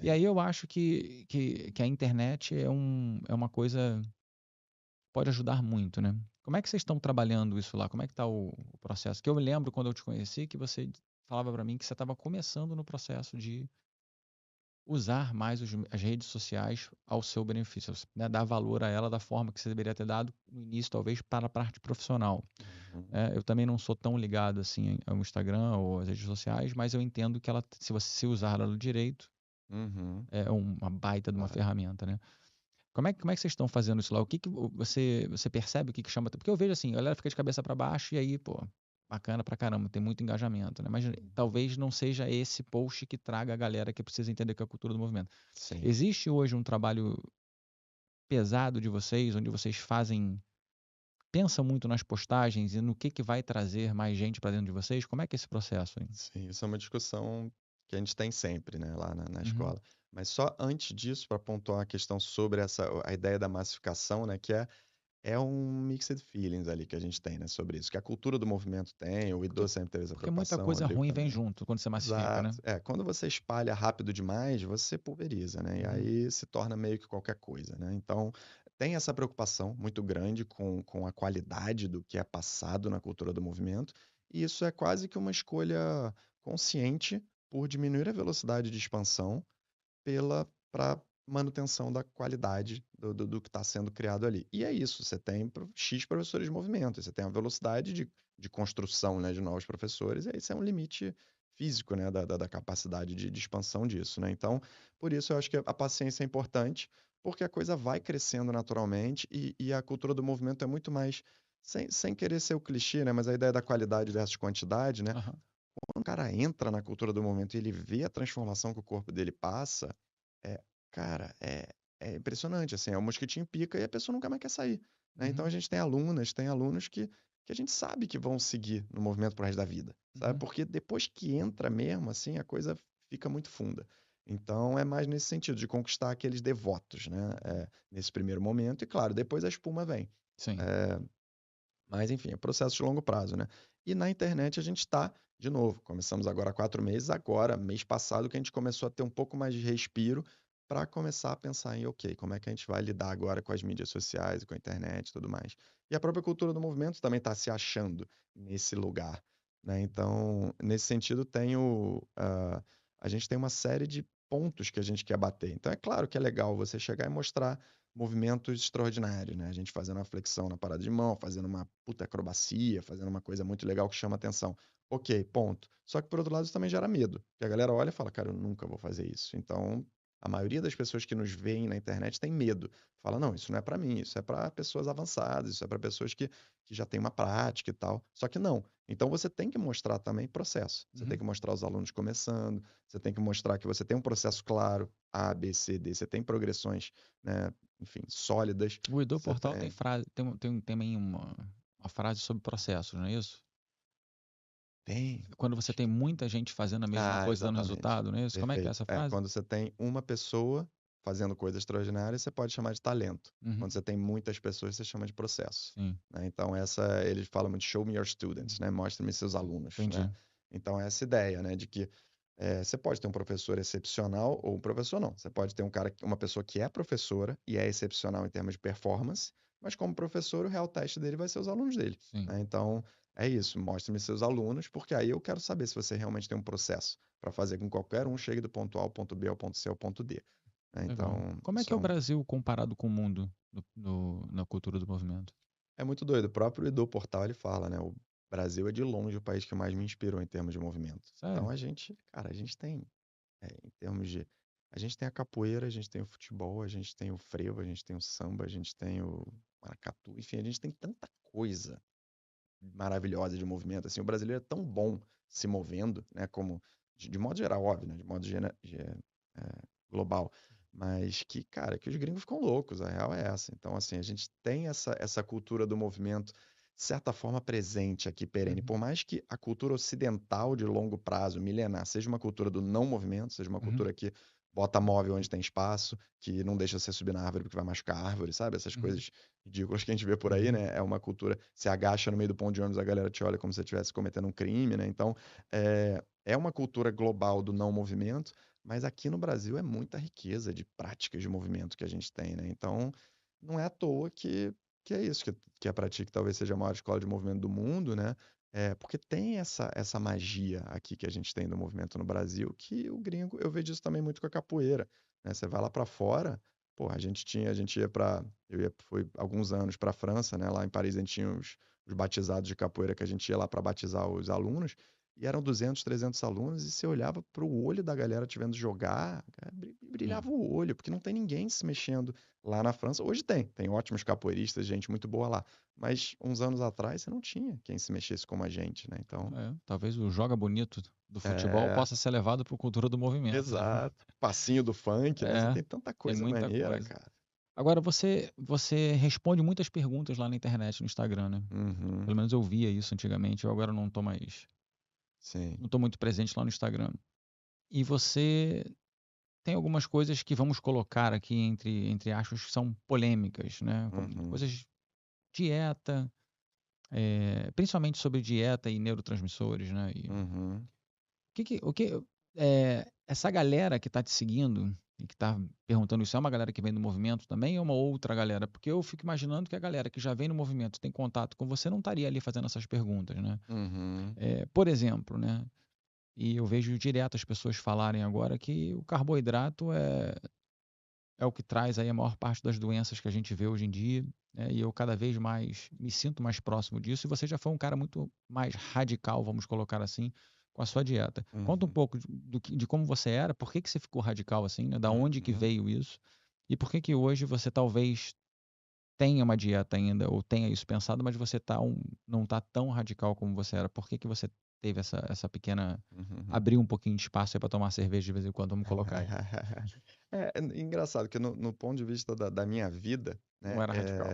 E Sim. aí eu acho que a internet é uma coisa pode ajudar muito, né? Como é que vocês estão trabalhando isso lá? Como é que está o processo? Que eu me lembro quando eu te conheci que você falava para mim que você estava começando no processo de usar mais as redes sociais ao seu benefício, né? Dar valor a ela da forma que você deveria ter dado no início, talvez para a parte profissional. Uhum, Eu também não sou tão ligado assim ao Instagram ou às redes sociais, mas eu entendo que ela, se você se usar ela direito, uhum, é uma baita de uma claro. ferramenta, né? Como é que vocês estão fazendo isso lá? O que que você percebe o que que chama? Porque eu vejo assim, a galera fica de cabeça para baixo e aí, pô, bacana pra caramba, tem muito engajamento, né? Mas talvez não seja esse post que traga a galera que precisa entender que é a cultura do movimento. Sim. Existe hoje um trabalho pesado de vocês, onde vocês pensam muito nas postagens e no que vai trazer mais gente para dentro de vocês? Como é que é esse processo, hein? Sim, isso é uma discussão que a gente tem sempre, né, lá na Uhum. escola. Mas só antes disso, para pontuar a questão sobre a ideia da massificação, né, que é um mixed feelings ali que a gente tem, né, sobre isso, que a cultura do movimento tem, o Porque, Ido sempre teve essa porque muita preocupação, o coisa Rodrigo ruim vem também. junto quando você massifica, né? Exato. Quando você espalha rápido demais, você pulveriza, né? E Uhum. aí se torna meio que qualquer coisa, né? Então, tem essa preocupação muito grande com a qualidade do que é passado na cultura do movimento, e isso é quase que uma escolha consciente por diminuir a velocidade de expansão para manutenção da qualidade do que está sendo criado ali. E é isso, você tem X professores de movimento, você tem a velocidade de construção, né, de novos professores, e aí isso é um limite físico, né, da capacidade de expansão disso, né? Então, por isso eu acho que a paciência é importante, porque a coisa vai crescendo naturalmente e a cultura do movimento é muito mais, sem querer ser o clichê, né, mas a ideia da qualidade versus quantidade, né? Aham. Quando o cara entra na cultura do movimento e ele vê a transformação que o corpo dele passa, é, cara, é impressionante, assim, é o mosquitinho pica e a pessoa nunca mais quer sair, né? Então Uhum. a gente tem alunos que a gente sabe que vão seguir no movimento pro resto da vida, sabe? Uhum. Porque depois que entra mesmo, assim, a coisa fica muito funda. Então é mais nesse sentido, de conquistar aqueles devotos, né? Nesse primeiro momento, e claro, depois a espuma vem. Sim. É, mas, enfim, é processo de longo prazo, né? E na internet a gente está, de novo, começamos agora há 4 meses, agora, mês passado, que a gente começou a ter um pouco mais de respiro para começar a pensar em, ok, como é que a gente vai lidar agora com as mídias sociais e com a internet e tudo mais. E a própria cultura do movimento também está se achando nesse lugar, né? Então, nesse sentido, a gente tem uma série de pontos que a gente quer bater. Então, é claro que é legal você chegar e mostrar movimentos extraordinários, né? A gente fazendo uma flexão na parada de mão, fazendo uma puta acrobacia, fazendo uma coisa muito legal que chama atenção. Ok, ponto. Só que por outro lado isso também gera medo, porque a galera olha e fala, cara, eu nunca vou fazer isso. Então, a maioria das pessoas que nos veem na internet tem medo. Fala, não, isso não é para mim, isso é para pessoas avançadas, isso é para pessoas que já têm uma prática e tal. Só que não. Então você tem que mostrar também processo. Você tem Uhum. que mostrar os alunos começando, você tem que mostrar que você tem um processo claro, A, B, C, D, você tem progressões, né, enfim, sólidas. O Edu Você Portal tem tem. frase, tem aí uma frase sobre processos, não é isso? Tem. Quando você tem muita gente fazendo a mesma Ah, coisa dando exatamente. resultado, não é isso? Como é que é Perfeito. essa frase? Quando você tem uma pessoa fazendo coisas extraordinárias, você pode chamar de talento. Uhum. Quando você tem muitas pessoas, você chama de processo. Sim. Né? Então, eles falam muito show me your students, né? Mostre-me seus alunos, né? Entendi. Então, essa ideia, né, de que você pode ter um professor excepcional ou um professor não. Você pode ter uma pessoa que é professora e é excepcional em termos de performance, mas como professor, o real teste dele vai ser os alunos dele. Sim. Né? Então, é isso. Mostre-me seus alunos, porque aí eu quero saber se você realmente tem um processo para fazer com que qualquer um chegue do ponto A ao ponto B, ao ponto C, ao ponto D. Né? Legal. Então, Como é isso que é o Brasil comparado com o mundo na cultura do movimento? é muito doido. O próprio Edu Portal ele fala, né? O Brasil é de longe o país que mais me inspirou em termos de movimento. Então Sério? cara, a gente tem, em termos de. A gente tem a capoeira, a gente tem o futebol, a gente tem o frevo, a gente tem o samba, a gente tem o maracatu, enfim, a gente tem tanta coisa maravilhosa de movimento. Assim, o brasileiro é tão bom se movendo, né? Como, de modo geral, óbvio, né? De modo global. Mas que, cara, que os gringos ficam loucos, a real é essa. Então, assim, a gente tem essa cultura do movimento, de certa forma, presente aqui, perene. Por Uhum. mais que a cultura ocidental de longo prazo, milenar, seja uma cultura do não movimento, seja uma Uhum. cultura que bota móvel onde tem espaço, que não deixa você subir na árvore porque vai machucar a árvore, sabe? Essas Uhum. coisas ridículas que a gente vê por aí, Uhum. né? É uma cultura, se agacha no meio do ponto de ônibus, a galera te olha como se você estivesse cometendo um crime, né? Então, é uma cultura global do não movimento, mas aqui no Brasil é muita riqueza de práticas de movimento que a gente tem, né? Então, não é à toa que é isso, que a Pratique talvez seja a maior escola de movimento do mundo, né? Porque tem essa magia aqui que a gente tem do movimento no Brasil, que o gringo, eu vejo isso também muito com a capoeira, né? Você vai lá para fora, pô, a gente ia fui alguns anos para a França, né? Lá em Paris a gente tinha os batizados de capoeira que a gente ia lá para batizar os alunos, e eram 200, 300 alunos, e você olhava para o olho da galera te vendo jogar, cara, É. brilhava o olho, porque não tem ninguém se mexendo lá na França. Hoje tem ótimos capoeiristas, gente muito boa lá. Mas uns anos atrás você não tinha quem se mexesse como a gente, né? Então, Talvez o joga bonito do futebol é, possa ser levado para a cultura do movimento, né? exato. Passinho do funk, né? Você É, tem tanta tem coisa muita maneira, coisa. cara. Agora, você responde muitas perguntas lá na internet, no Instagram, né? Uhum, Pelo menos eu via isso antigamente, eu agora não tô mais, sim. não tô muito presente lá no Instagram. e você tem algumas coisas que vamos colocar aqui entre aspas, que são polêmicas, né? Como Uhum. coisas dieta, principalmente sobre dieta e neurotransmissores, né? E Uhum. essa galera que está te seguindo e que está perguntando isso, é uma galera que vem do movimento também ou é uma outra galera? Porque eu fico imaginando que a galera que já vem no movimento, tem contato com você, não estaria ali fazendo essas perguntas, né? Uhum. Por exemplo, né? E eu vejo direto as pessoas falarem agora que o carboidrato é o que traz aí a maior parte das doenças que a gente vê hoje em dia, né? E eu cada vez mais me sinto mais próximo disso. E você já foi um cara muito mais radical, vamos colocar assim, com a sua dieta. Conta um Uhum. pouco de como você era, por que você ficou radical assim, né? Da onde que Uhum. veio isso? E por que que hoje você talvez tenha uma dieta ainda, ou tenha isso pensado, mas você não está tão radical como você era? Por que que você teve essa pequena... Uhum. abrir um pouquinho de espaço aí para tomar cerveja de vez em quando, vamos colocar aí. É engraçado que no ponto de vista da minha vida, Não né, era radical.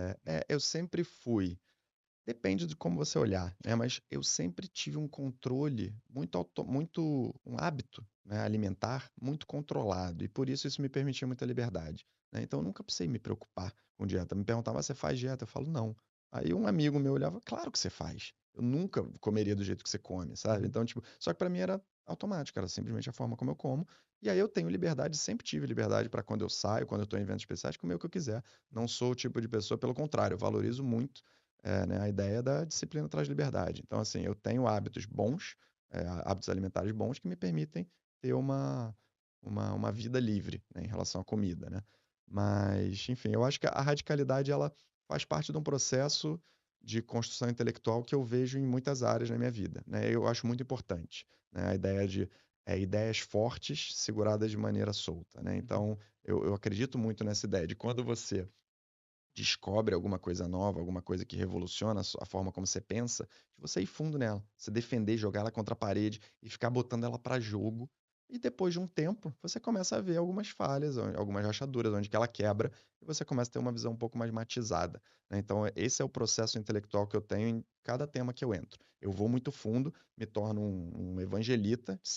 eu sempre fui, depende de como você olhar, né, mas eu sempre tive um controle um hábito, né, alimentar muito controlado, e por isso me permitia muita liberdade, né, então eu nunca precisei me preocupar com dieta. Me perguntava: "Você faz dieta?" Eu falo: "Não". Aí um amigo meu olhava: "Claro que você faz. Eu nunca comeria do jeito que você come", sabe. Uhum. Então, tipo, só que pra mim era automático, era simplesmente a forma como eu como, e aí eu tenho liberdade, sempre tive liberdade para quando eu saio, quando eu estou em eventos especiais, comer o que eu quiser. Não sou o tipo de pessoa, pelo contrário, eu valorizo muito, né, a ideia da disciplina traz liberdade. Então, assim, eu tenho hábitos bons, hábitos alimentares bons que me permitem ter uma vida livre, né, em relação à comida, né. Mas, enfim, eu acho que a radicalidade ela faz parte de um processo de construção intelectual que eu vejo em muitas áreas na minha vida, né. Eu acho muito importante, né, a ideia de, ideias fortes seguradas de maneira solta, né. Uhum. Então eu acredito muito nessa ideia de quando você descobre alguma coisa nova, alguma coisa que revoluciona a forma como você pensa, de você ir fundo nela, você defender, jogar ela contra a parede e ficar botando ela para jogo. E depois de um tempo, você começa a ver algumas falhas, algumas rachaduras, onde que ela quebra, e você começa a ter uma visão um pouco mais matizada, né. Então, esse é o processo intelectual que eu tenho em cada tema que eu entro. Eu vou muito fundo, me torno um evangelista de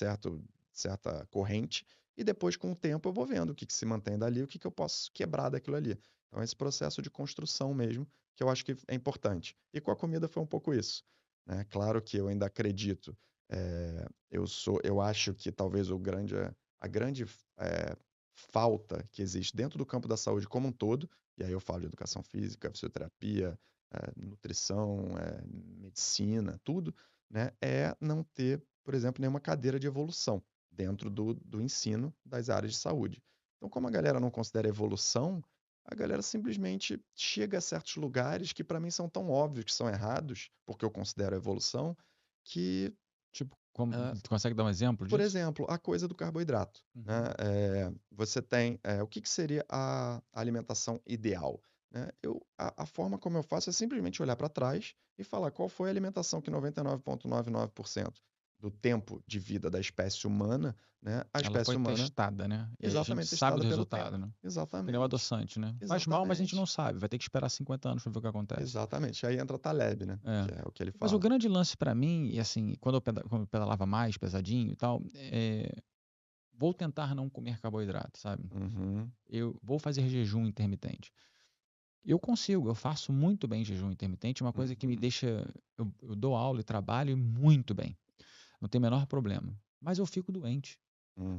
certa corrente, e depois, com o tempo, eu vou vendo o que se mantém dali, o que eu posso quebrar daquilo ali. Então, esse processo de construção mesmo, que eu acho que é importante. E com a comida foi um pouco isso, né. Claro que eu ainda acredito, eu acho que talvez a grande falta que existe dentro do campo da saúde como um todo, e aí eu falo de educação física, fisioterapia, nutrição, medicina, tudo, né, é não ter, por exemplo, nenhuma cadeira de evolução dentro do ensino das áreas de saúde. Então, como a galera não considera evolução, a galera simplesmente chega a certos lugares que para mim são tão óbvios que são errados, porque eu considero evolução, que, Tipo, como hã, tu consegue dar um exemplo por disso? exemplo, a coisa do carboidrato, né, Uhum. você tem, o que que seria a alimentação ideal, né? A forma como eu faço é simplesmente olhar para trás e falar qual foi a alimentação que 99,99% do tempo de vida da espécie humana, né, a Ela espécie foi humana testada, né, e aí a gente exatamente sabe testada do pelo resultado, tempo. né. Pneu Exatamente, adoçante, né. Faz mal, mas a gente não exatamente. sabe, vai ter que esperar 50 anos para ver o que acontece. Exatamente, aí entra Taleb, né, É. que é o que ele Mas o fala. grande lance para mim, e assim, quando eu pedalava mais pesadinho e tal, vou tentar não comer carboidrato, sabe. Uhum, Eu vou fazer jejum intermitente. Eu consigo, eu faço muito bem jejum intermitente, uma coisa que me uhum, deixa... eu dou aula e trabalho muito bem, não tem o menor problema, mas eu fico doente.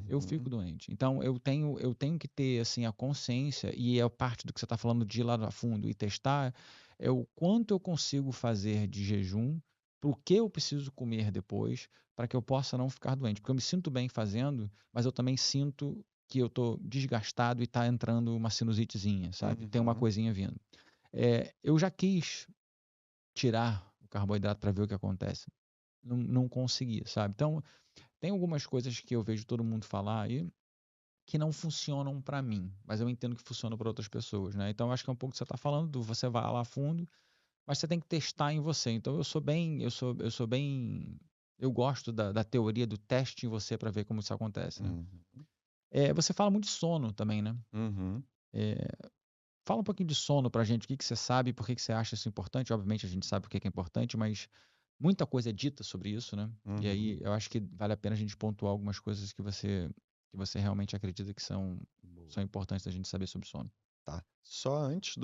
Eu fico uhum, doente. Então eu tenho que ter, assim, a consciência, e é parte do que você está falando de ir lá a fundo e testar, é o quanto eu consigo fazer de jejum, para o que eu preciso comer depois, para que eu possa não ficar doente. Porque eu me sinto bem fazendo, mas eu também sinto que eu estou desgastado e está entrando uma sinusitezinha, sabe? Tem uma uhum, coisinha vindo. Eu já quis tirar o carboidrato para ver o que acontece. Não consegui, sabe? Então, tem algumas coisas que eu vejo todo mundo falar aí que não funcionam para mim, mas eu entendo que funcionam para outras pessoas, né? Então, eu acho que é um pouco o que você está falando, você vai lá a fundo, mas você tem que testar em você. Então, eu gosto da teoria do teste em você para ver como isso acontece, né? uhum, Você fala muito de sono também, né? uhum. É, fala um pouquinho de sono pra gente, o que que você sabe, por que que você acha isso importante? Obviamente a gente sabe por que que é importante, mas Muita coisa é dita sobre isso, né? E aí Uhum. eu acho que vale a pena a gente pontuar algumas coisas que você realmente acredita que são Boa. importantes da gente saber sobre sono. Tá. Só antes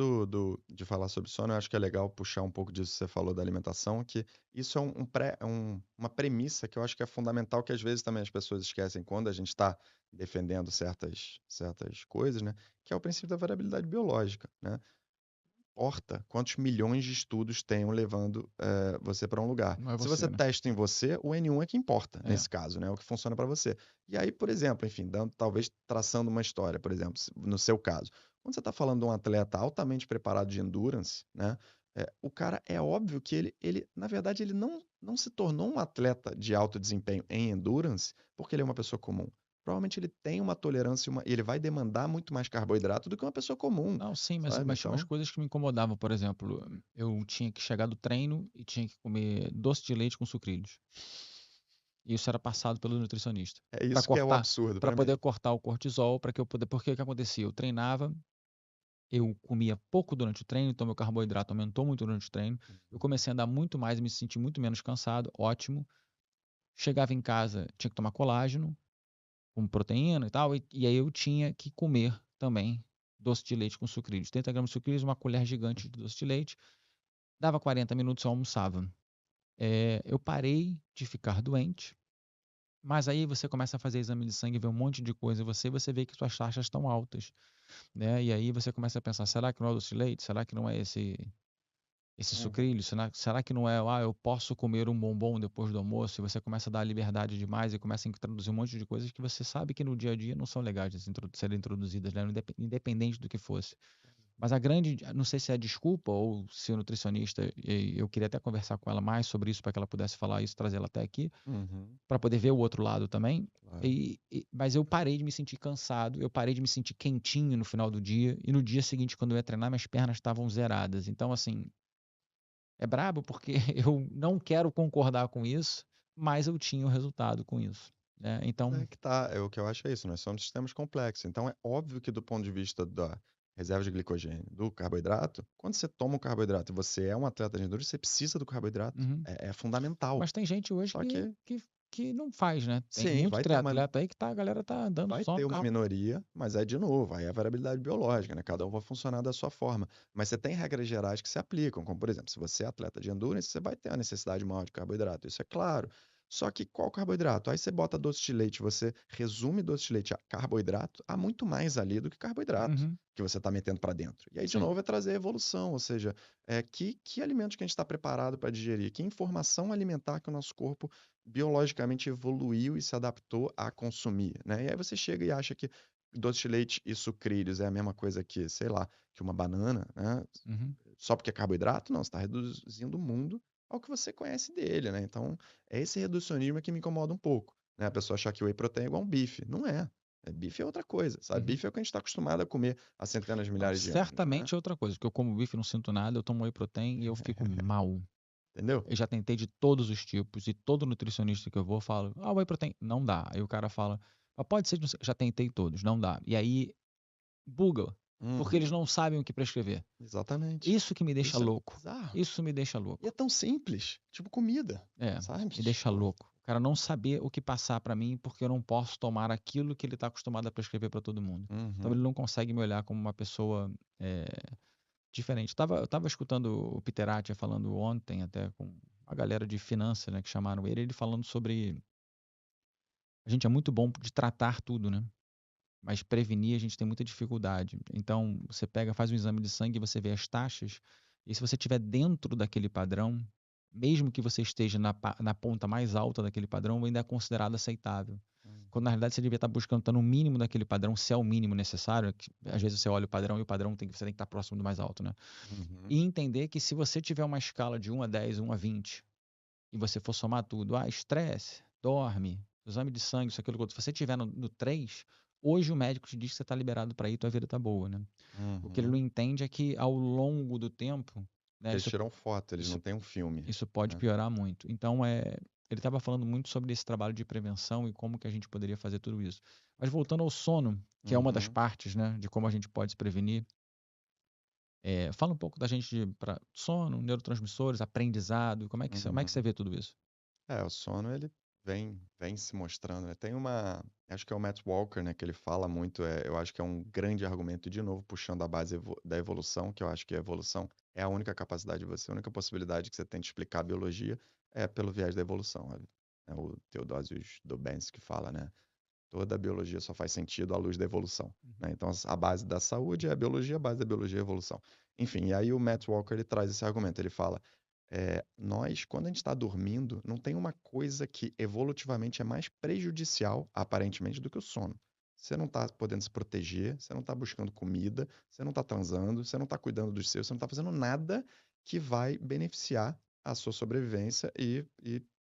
de falar sobre sono, eu acho que é legal puxar um pouco disso que você falou da alimentação, que isso é uma premissa que eu acho que é fundamental, que às vezes também as pessoas esquecem quando a gente está defendendo certas coisas, né? Que é o princípio da variabilidade biológica, né? Importa quantos milhões de estudos tenham levando você para um lugar. Não é Se você, você né? testa em você, o N1 é que importa É. nesse caso, né? É o que funciona para você. E aí, por exemplo, enfim, talvez traçando uma história, por exemplo, no seu caso, quando você está falando de um atleta altamente preparado de endurance, né? O cara é óbvio que na verdade, ele não se tornou um atleta de alto desempenho em endurance porque ele é uma pessoa comum. Provavelmente ele tem uma tolerância e ele vai demandar muito mais carboidrato do que uma pessoa comum, Não, sim, sabe? mas tinha umas Então, coisas que me incomodavam. Por exemplo, eu tinha que chegar do treino e tinha que comer doce de leite com sucrilhos. E isso era passado pelo nutricionista. é Para isso que é o cortar, absurdo para pra mim. poder cortar o cortisol, para que eu poder. Porque o que acontecia? Eu treinava, eu comia pouco durante o treino, então meu carboidrato aumentou muito durante o treino. Eu comecei a andar muito mais e me senti muito menos cansado, ótimo. Chegava em casa, tinha que tomar colágeno, com proteína e tal, e aí eu tinha que comer também doce de leite com sucrilhos. 30 gramas de sucrilhos, uma colher gigante de doce de leite. Dava 40 minutos, eu almoçava. Eu parei de ficar doente, mas aí você começa a fazer exame de sangue, ver um monte de coisa em você vê que suas taxas estão altas, né? E aí você começa a pensar, será que não é o doce de leite? Será que não é esse Uhum. sucrilho? Será que não é, eu posso comer um bombom depois do almoço? E você começa a dar liberdade demais e começa a introduzir um monte de coisas que você sabe que no dia a dia não são legais de serem introduzidas, né? Independente do que fosse. Mas não sei se é desculpa ou se o nutricionista, e eu queria até conversar com ela mais sobre isso para que ela pudesse falar isso, trazer ela até aqui, Uhum. para poder ver o outro lado também. Claro. Mas eu parei de me sentir cansado, eu parei de me sentir quentinho no final do dia, e no dia seguinte, quando eu ia treinar, minhas pernas estavam zeradas. Então, assim, é brabo porque eu não quero concordar com isso, mas eu tinha o resultado com isso, né? Mas Então, é que tá, o que eu acho é isso, nós somos sistemas complexos. Então é óbvio que do ponto de vista da reserva de glicogênio, do carboidrato, quando você toma um carboidrato e você é um atleta de endurance, você precisa do carboidrato. uhum. É fundamental. Mas tem gente hoje Só que, que não faz, né? Tem sim, muito triatleta aí que a galera tá dando vai só ter no uma carro. minoria, mas é de novo, aí é a variabilidade biológica, né? Cada um vai funcionar da sua forma. Mas você tem regras gerais que se aplicam, como por exemplo, se você é atleta de endurance, você vai ter a necessidade maior de carboidrato, isso é claro. Só que qual carboidrato? Aí você bota doce de leite, você resume doce de leite a carboidrato, há muito mais ali do que carboidrato Uhum, que você está metendo para dentro. E aí, de sim. novo, é trazer evolução, ou seja, que alimentos que a gente está preparado para digerir, que informação alimentar que o nosso corpo biologicamente evoluiu e se adaptou a consumir, né? E aí você chega e acha que doce de leite e sucrilhos é a mesma coisa que, sei lá, que uma banana, né? Uhum. Só porque é carboidrato? Não, você está reduzindo o mundo ao que você conhece dele, né? Então, é esse reducionismo que me incomoda um pouco, né? A pessoa achar que o whey protein é igual um bife. Não é. Bife é outra coisa, sabe? Uhum. Bife é o que a gente está acostumado a comer há centenas de Não, milhares de anos, né? certamente é outra coisa, porque eu como bife e não sinto nada, eu tomo whey protein e eu fico mal. Entendeu? Eu já tentei de todos os tipos e todo nutricionista que eu vou falo, whey protein, não dá. Aí o cara fala, pode ser, já tentei todos, não dá. E aí buga, porque eles Uhum. não sabem o que prescrever. Exatamente. Isso que me deixa Isso é louco. bizarro. Isso me deixa E é louco. tão simples, tipo comida, É, sabe? me deixa Tipo, louco. O cara não saber o que passar pra mim porque eu não posso tomar aquilo que ele tá acostumado a prescrever pra todo mundo. Então ele uhum, não consegue me olhar como uma pessoa é, diferente. Eu tava escutando o Peter Attia falando ontem, até com a galera de finanças, né, que chamaram ele falando sobre a gente é muito bom de tratar tudo, né? Mas prevenir a gente tem muita dificuldade. Então, você pega, faz um exame de sangue e você vê as taxas, e se você estiver dentro daquele padrão, mesmo que você esteja na ponta mais alta daquele padrão, ainda é considerado aceitável. Quando na uhum, realidade você devia estar buscando estar no mínimo daquele padrão, se é o mínimo necessário, que, às vezes você olha o padrão e o padrão você tem que estar próximo do mais alto, né? uhum, E entender que se você tiver uma escala de 1 a 10, 1 a 20, e você for somar tudo, estresse, dorme, exame de sangue, isso, aquilo, outro. Se você estiver no 3, hoje o médico te diz que você está liberado para ir, tua vida está boa, né? O que ele não uhum. entende é que ao longo do tempo, né, Eles tiram foto, eles isso, não têm um filme, isso pode né? piorar muito. Então, ele estava falando muito sobre esse trabalho de prevenção e como que a gente poderia fazer tudo isso. Mas voltando ao sono, que é uma das Uhum, partes, né, de como a gente pode se prevenir, Fala um pouco da gente para sono, neurotransmissores, aprendizado, como é que você Uhum. vê tudo isso? O sono ele vem se mostrando, né. Tem uma acho que é o Matt Walker, né, que ele fala muito, eu acho que é um grande argumento, de novo puxando a base da evolução, que eu acho que a evolução é a única capacidade de você a única possibilidade que você tem de explicar a biologia é pelo viés da evolução, o Theodosius Dobzhansky que fala, né, toda a biologia só faz sentido à luz da evolução, né. Uhum. Então a base da saúde é a biologia, a base da biologia é a evolução. Enfim, e aí o Matt Walker ele traz esse argumento, ele fala nós, quando a gente está dormindo, não tem uma coisa que evolutivamente é mais prejudicial, aparentemente, do que o sono. Você não está podendo se proteger, você não está buscando comida, você não está transando, você não está cuidando dos seus, você não está fazendo nada que vai beneficiar a sua sobrevivência e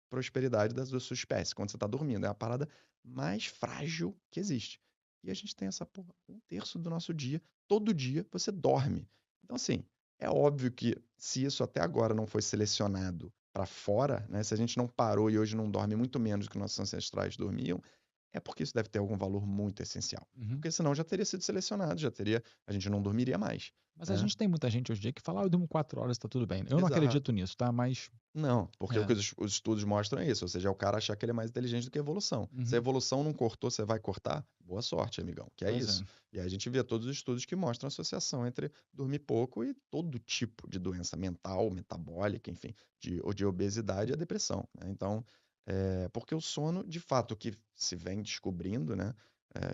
prosperidade da sua espécie, quando você está dormindo. É a parada mais frágil que existe. E a gente tem essa porra, um terço do nosso dia, todo dia você dorme. Então, assim, é óbvio que se isso até agora não foi selecionado para fora, né, se a gente não parou e hoje não dorme muito menos do que nossos ancestrais dormiam, é porque isso deve ter algum valor muito essencial. Uhum. Porque senão já teria sido selecionado, a gente não dormiria mais, Mas a né. gente tem muita gente hoje em dia que fala: eu durmo 4 horas, tá tudo bem. Eu não Exato. acredito nisso, tá, mas Não, porque o que é. os estudos mostram é isso, ou seja, é o cara achar que ele é mais inteligente do que a evolução. Se a Uhum. evolução não cortou, você vai cortar? Boa sorte, amigão, que é Pois isso. é. E aí a gente vê todos os estudos que mostram a associação entre dormir pouco e todo tipo de doença mental, metabólica, enfim, ou de obesidade e a depressão, né. Então, porque o sono, de fato, o que se vem descobrindo, né,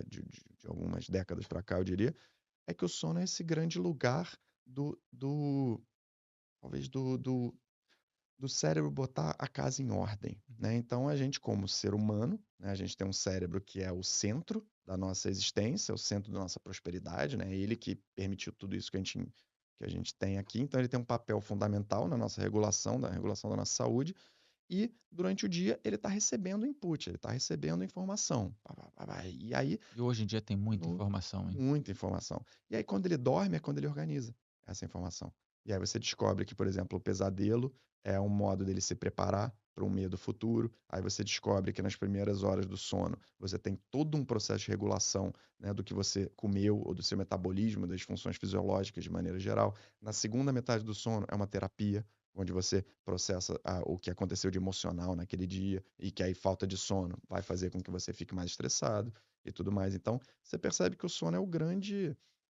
de algumas décadas para cá, eu diria, é que o sono é esse grande lugar do talvez do cérebro botar a casa em ordem, Uhum. né. Então a gente como ser humano, né, a gente tem um cérebro que é o centro da nossa existência, o centro da nossa prosperidade, né, ele que permitiu tudo isso que a gente tem aqui, então ele tem um papel fundamental na nossa regulação, da regulação da nossa saúde, e durante o dia ele está recebendo input, ele está recebendo informação, pá, pá, pá, pá, e aí E hoje em dia tem muita no informação, hein. muita informação. E aí quando ele dorme é quando ele organiza essa informação. E aí você descobre que, por exemplo, o pesadelo é um modo dele se preparar para um medo futuro. Aí você descobre que nas primeiras horas do sono você tem todo um processo de regulação, né, do que você comeu ou do seu metabolismo, das funções fisiológicas de maneira geral. Na segunda metade do sono é uma terapia, onde você processa o que aconteceu de emocional naquele dia e que aí falta de sono vai fazer com que você fique mais estressado e tudo mais. Então, você percebe que o sono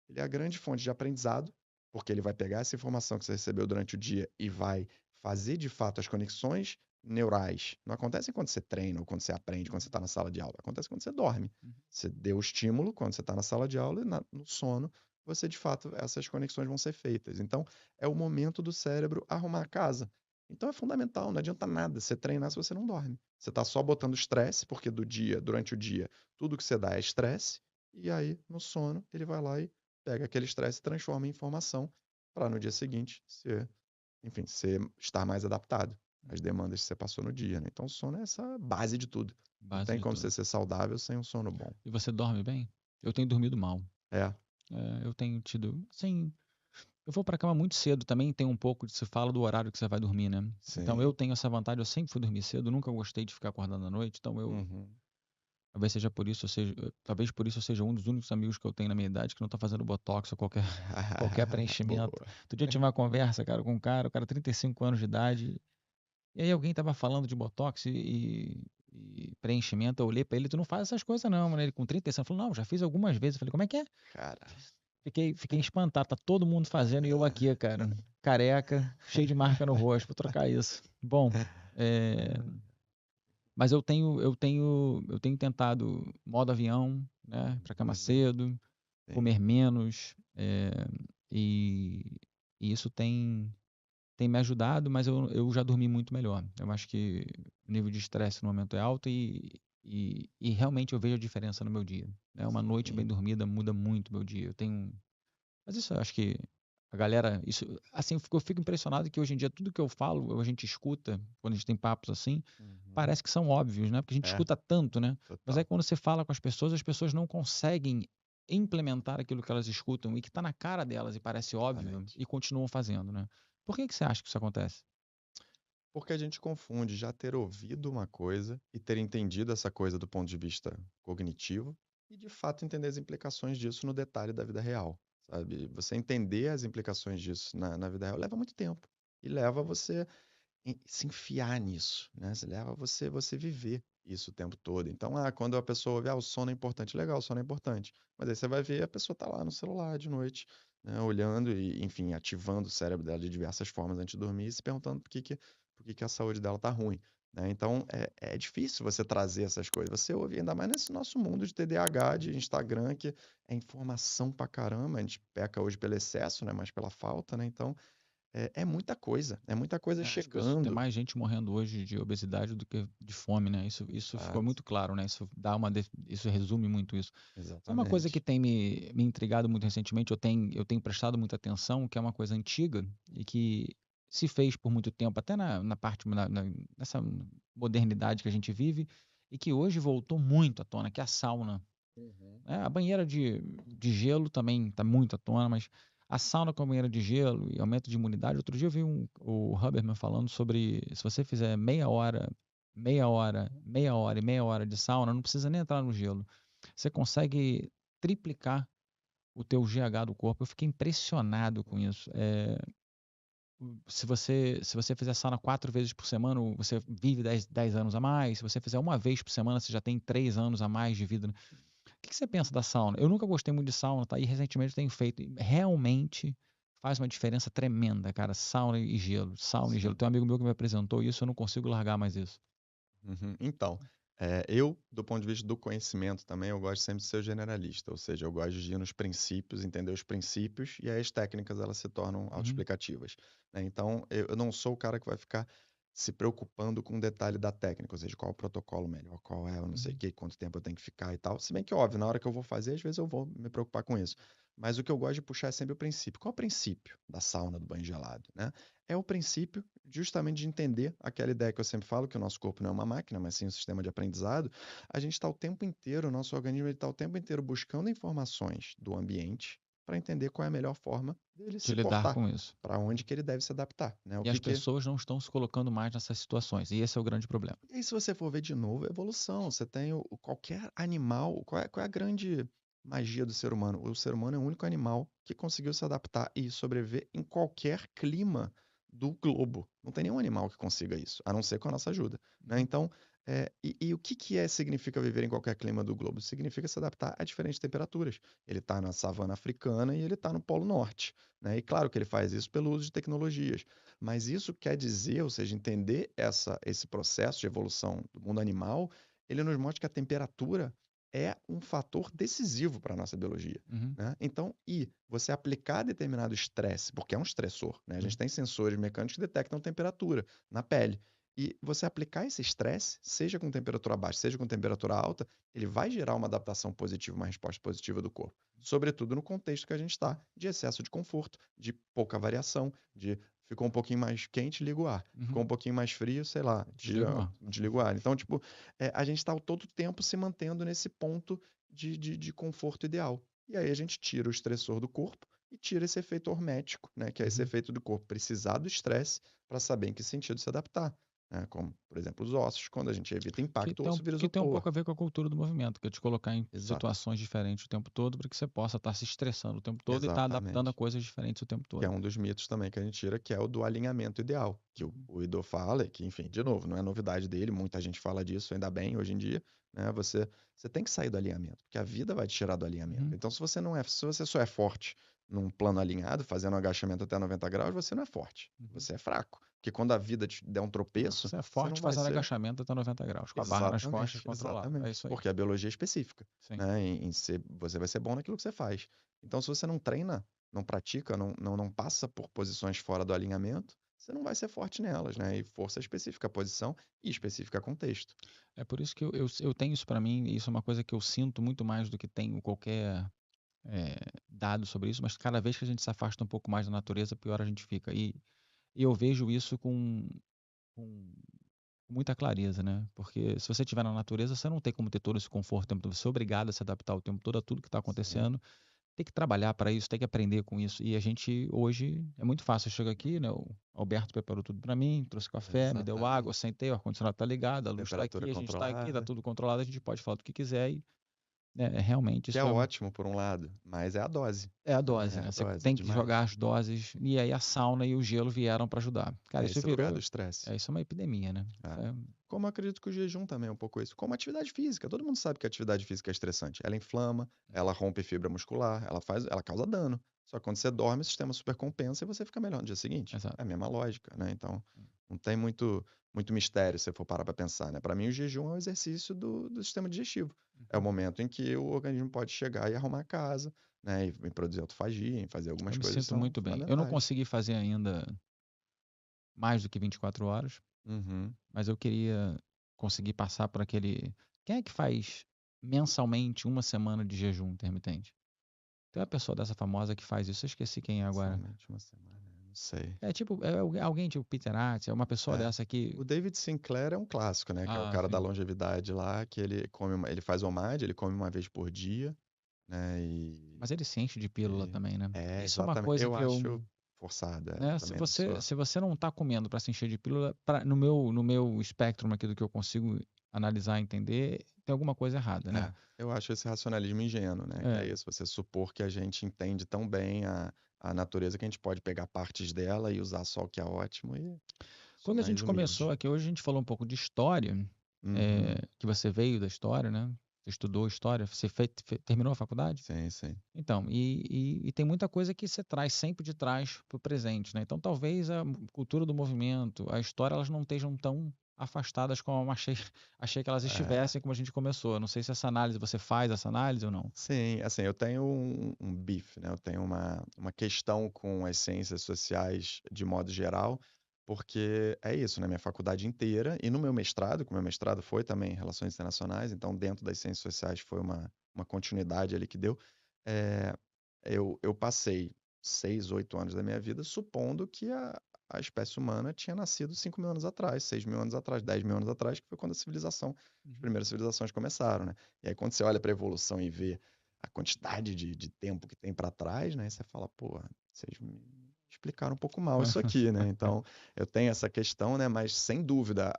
ele é a grande fonte de aprendizado, porque ele vai pegar essa informação que você recebeu durante o dia e vai fazer de fato as conexões neurais. Não acontece quando você treina ou quando você aprende, quando você está na sala de aula. Acontece quando você dorme. Uhum. Você deu o estímulo quando você está na sala de aula e no sono você de fato essas conexões vão ser feitas. Então, é o momento do cérebro arrumar a casa. Então é fundamental, não adianta nada você treinar se você não dorme. Você está só botando estresse, porque durante o dia, tudo que você dá é estresse, e aí, no sono, ele vai lá e pega aquele estresse e transforma em informação para no dia seguinte você estar mais adaptado às demandas que você passou no dia, né. Então o sono é essa base de tudo. Não Base tem de como você tudo. ser saudável sem um sono bom. E você dorme bem? Eu tenho dormido mal. É, Eu tenho tido assim, eu vou pra cama muito cedo também, tem um pouco de se fala do horário que você vai dormir, né. Então sim. eu tenho essa vantagem, eu sempre fui dormir cedo, nunca gostei de ficar acordado à noite, então eu Uhum. talvez seja por isso, talvez por isso eu seja um dos únicos amigos que eu tenho na minha idade que não tá fazendo botox ou qualquer preenchimento. Boa. Outro dia eu tive uma conversa, cara, com um cara, o cara 35 anos de idade, e aí alguém estava falando de botox e preenchimento, eu olhei pra ele: "Tu não faz essas coisas não, mano". Ele com 35 falou: "Não, já fiz algumas vezes". Eu falei: "Como é que é?". Cara. Fiquei espantado, tá todo mundo fazendo e eu aqui, cara, careca, cheio de marca no rosto, vou trocar isso. Bom, mas eu tenho tentado modo avião, né, pra cama Uhum. cedo, Sim, comer menos, e e isso tem me ajudado, mas eu já dormi muito melhor. Eu acho que o nível de estresse no momento é alto e realmente eu vejo a diferença no meu dia, né. Uma noite bem sim. dormida muda muito o meu dia. Mas isso eu acho que a galera isso assim, eu fico impressionado que hoje em dia tudo que eu falo, a gente escuta, quando a gente tem papos assim, Uhum. parece que são óbvios, né, porque a gente É, escuta tanto, né. Mas aí total. quando você fala com as pessoas não conseguem implementar aquilo que elas escutam e que está na cara delas e parece óbvio, Exatamente. e continuam fazendo, né. Por que você acha que isso acontece? Porque a gente confunde já ter ouvido uma coisa e ter entendido essa coisa do ponto de vista cognitivo e, de fato, entender as implicações disso no detalhe da vida real, sabe? Você entender as implicações disso na vida real leva muito tempo. E leva você se enfiar nisso, né? Se leva você viver isso o tempo todo. Então, quando a pessoa vê, o sono é importante, legal, o sono é importante. Mas aí você vai ver a pessoa tá lá no celular de noite, né, olhando e, enfim, ativando o cérebro dela de diversas formas antes de dormir e se perguntando por que a saúde dela tá ruim, né? Então, é difícil você trazer essas coisas. Você ouve, ainda mais nesse nosso mundo de TDAH, de Instagram, que é informação pra caramba. A gente peca hoje pelo excesso, né? Mas pela falta, né? Então, é muita coisa Tem chegando. mais gente morrendo hoje de obesidade do que de fome, né? Isso ficou Exato, muito claro, né? Isso resume muito isso. É uma coisa que exatamente. tem me intrigado muito recentemente, eu tenho prestado muita atenção, que é uma coisa antiga e que se fez por muito tempo, até na parte, nessa modernidade que a gente vive, e que hoje voltou muito à tona, que é a sauna. Uhum. A banheira de gelo também está muito à tona, mas a sauna com a banheira de gelo e aumento de imunidade. Outro dia eu vi o Huberman falando sobre se você fizer meia hora, meia hora, meia hora e meia hora de sauna, não precisa nem entrar no gelo. Você consegue triplicar o teu GH do corpo. Eu fiquei impressionado com isso. Se você fizer sauna 4 vezes por semana, você vive 10 anos a mais. Se você fizer uma vez por semana, você já tem 3 anos a mais de vida. O que você pensa da sauna? Eu nunca gostei muito de sauna, tá? E recentemente tenho feito. E realmente faz uma diferença tremenda, cara. Sauna e gelo. Sauna e gelo. Sim. Tem um amigo meu que me apresentou isso, eu não consigo largar mais isso. Uhum. Então, eu, do ponto de vista do conhecimento também, eu gosto sempre de ser generalista, ou seja, eu gosto de ir nos princípios, entender os princípios, e aí as técnicas elas se tornam Uhum, autoexplicativas, né? Então, eu não sou o cara que vai ficar se preocupando com o detalhe da técnica, ou seja, qual é o protocolo melhor, qual é, eu não sei o uhum. que, quanto tempo eu tenho que ficar e tal. Se bem que, óbvio, na hora que eu vou fazer, às vezes eu vou me preocupar com isso. Mas o que eu gosto de puxar é sempre o princípio. Qual é o princípio da sauna, do banho gelado, né? É o princípio justamente de entender aquela ideia que eu sempre falo, que o nosso corpo não é uma máquina, mas sim um sistema de aprendizado. A gente está o tempo inteiro, o nosso organismo está o tempo inteiro buscando informações do ambiente para entender qual é a melhor forma dele De se lidar portar, com isso. para onde que ele deve se adaptar, né? E as pessoas não estão se colocando mais nessas situações. E esse é o grande problema. E aí, se você for ver de novo, é evolução. Você tem qualquer animal. Qual é a grande magia do ser humano? O ser humano é o único animal que conseguiu se adaptar e sobreviver em qualquer clima do globo. Não tem nenhum animal que consiga isso, a não ser com a nossa ajuda, né? Uhum. Então, e o que significa viver em qualquer clima do globo? Significa se adaptar a diferentes temperaturas. Ele está na savana africana e ele está no Polo Norte, né? E claro que ele faz isso pelo uso de tecnologias. Mas isso quer dizer, ou seja, entender esse processo de evolução do mundo animal, ele nos mostra que a temperatura é um fator decisivo para a nossa biologia, Uhum. né? Então, e você aplicar determinado estresse, porque é um estressor, né? A gente Uhum. tem sensores mecânicos que detectam temperatura na pele. E você aplicar esse estresse, seja com temperatura baixa, seja com temperatura alta, ele vai gerar uma adaptação positiva, uma resposta positiva do corpo. Sobretudo no contexto que a gente está, de excesso de conforto, de pouca variação, de ficou um pouquinho mais quente, liga o ar. Ficou Uhum. um pouquinho mais frio, sei lá, Desliga o ar. desliga o ar. Então, tipo, a gente está todo o tempo se mantendo nesse ponto de conforto ideal. E aí a gente tira o estressor do corpo e tira esse efeito hormético, né? Que é esse Uhum. efeito do corpo precisar do estresse para saber em que sentido se adaptar. Né? Como, por exemplo, os ossos, quando a gente evita Que impacto, o tem, um, osso vira que tem um isopor. pouco a ver com a cultura do movimento, que é te colocar em Exato. situações diferentes o tempo todo, para que você possa estar se estressando o tempo todo e estar adaptando a Exatamente. coisas diferentes o tempo Que é todo. um dos mitos também que a gente tira, que é o do alinhamento ideal, que o, Uhum. o Ido fala, e que, enfim, de novo, não é novidade dele, muita gente fala disso, ainda bem, hoje em dia, né? Você tem que sair do alinhamento, porque a vida vai te tirar do alinhamento. Uhum. Então, se você só é forte num plano alinhado, fazendo um agachamento até 90 graus, você não é forte, Uhum. você é fraco. Porque quando a vida te der um tropeço, Você é você não forte vai fazendo ser. agachamento até 90 graus, com a barra nas costas Exatamente, controlada. É exatamente. isso aí. Porque a biologia é específica, Sim. né? Você vai ser bom naquilo que você faz. Então, se você não treina, não pratica, não passa por posições fora do alinhamento, você não vai ser forte nelas, né? E força específica a posição e específica a contexto. É por isso que eu tenho isso para mim, e isso é uma coisa que eu sinto muito mais do que tenho qualquer dado sobre isso, mas cada vez que a gente se afasta um pouco mais da natureza, pior a gente fica. E eu vejo isso com muita clareza, né? Porque se você estiver na natureza, você não tem como ter todo esse conforto o tempo todo. Você é obrigado a se adaptar o tempo todo a tudo que está Sim, acontecendo. Tem que trabalhar para isso, tem que aprender com isso. E a gente hoje é muito fácil. Eu chego aqui, né? O Alberto preparou tudo para mim, trouxe café, me deu água, exatamente. sentei, o ar-condicionado está ligado, a luz está Temperatura aqui, a gente está aqui, está controlada. tudo controlado, a gente pode falar do que quiser Realmente Que isso é ótimo por um lado, mas é a dose. é a É dose, a né? Você dose, é tem que jogar demais. as doses, e aí a sauna e o gelo vieram para ajudar. Cara, É isso esse lugar do virou. estresse. Isso é uma epidemia, né? É. Como eu acredito que o jejum também é um pouco isso. Como atividade física. Todo mundo sabe que a atividade física é estressante. Ela inflama, ela rompe fibra muscular, ela causa dano. Só que quando você dorme, o sistema supercompensa e você fica melhor no dia seguinte. É Exato. a mesma lógica, né? Então, não tem muito mistério se você for parar para pensar, né? Para mim, o jejum é um exercício do sistema digestivo. É o momento em que o organismo pode chegar e arrumar a casa, né? E produzir autofagia, e fazer algumas Eu me coisas que sinto são muito bem. Eu não fundamentais. consegui fazer ainda mais do que 24 horas, Uhum. mas eu queria conseguir passar por aquele. Quem é que faz mensalmente uma semana de jejum intermitente? Tem uma pessoa dessa famosa que faz isso, eu esqueci quem é agora. Somente uma semana, não sei. É tipo, alguém tipo Peter Attia, é uma pessoa É. dessa que. O David Sinclair é um clássico, né? Que é o Ah, cara da sim. longevidade lá, que ele faz OMAD, ele come uma vez por dia, né? E, Mas ele se enche de pílula e- também, né? é, Isso é uma exatamente. coisa Eu que eu. acho forçado, Né, se também não você, sou. se você não está comendo para se encher de pílula, no meu espectro aqui do que eu consigo analisar e entender, tem alguma coisa errada, né? Eu acho esse racionalismo ingênuo, né? Que é É. isso, você supor que a gente entende tão bem a natureza que a gente pode pegar partes dela e usar só o que é ótimo e sou Quando a mais gente começou humilde. aqui, hoje a gente falou um pouco de história, Uhum. que você veio da história, né? Você estudou história, você terminou a faculdade? Sim, sim. Então, e tem muita coisa que você traz sempre de trás para o presente, né? Então, talvez a cultura do movimento, a história, elas não estejam tão afastadas como eu achei que elas É. estivessem como a gente começou. Eu não sei se essa análise, você faz essa análise ou não. Sim, assim, eu tenho um beef, né? Eu tenho uma questão com as ciências sociais de modo geral, porque é isso, né? Minha faculdade inteira e no meu mestrado, que o meu mestrado foi também em Relações Internacionais, então dentro das ciências sociais foi uma continuidade ali que deu. eh, eu passei 6, 8 anos da minha vida supondo que a espécie humana tinha nascido 5.000 anos atrás, 6.000 anos atrás, 10.000 anos atrás, que foi quando as Uhum. primeiras civilizações começaram, né? E aí, quando você olha para a evolução e vê a quantidade de tempo que tem para trás, né? Você fala, pô, vocês me explicaram um pouco mal isso aqui, né? Então, eu tenho essa questão, né? Mas, sem dúvida,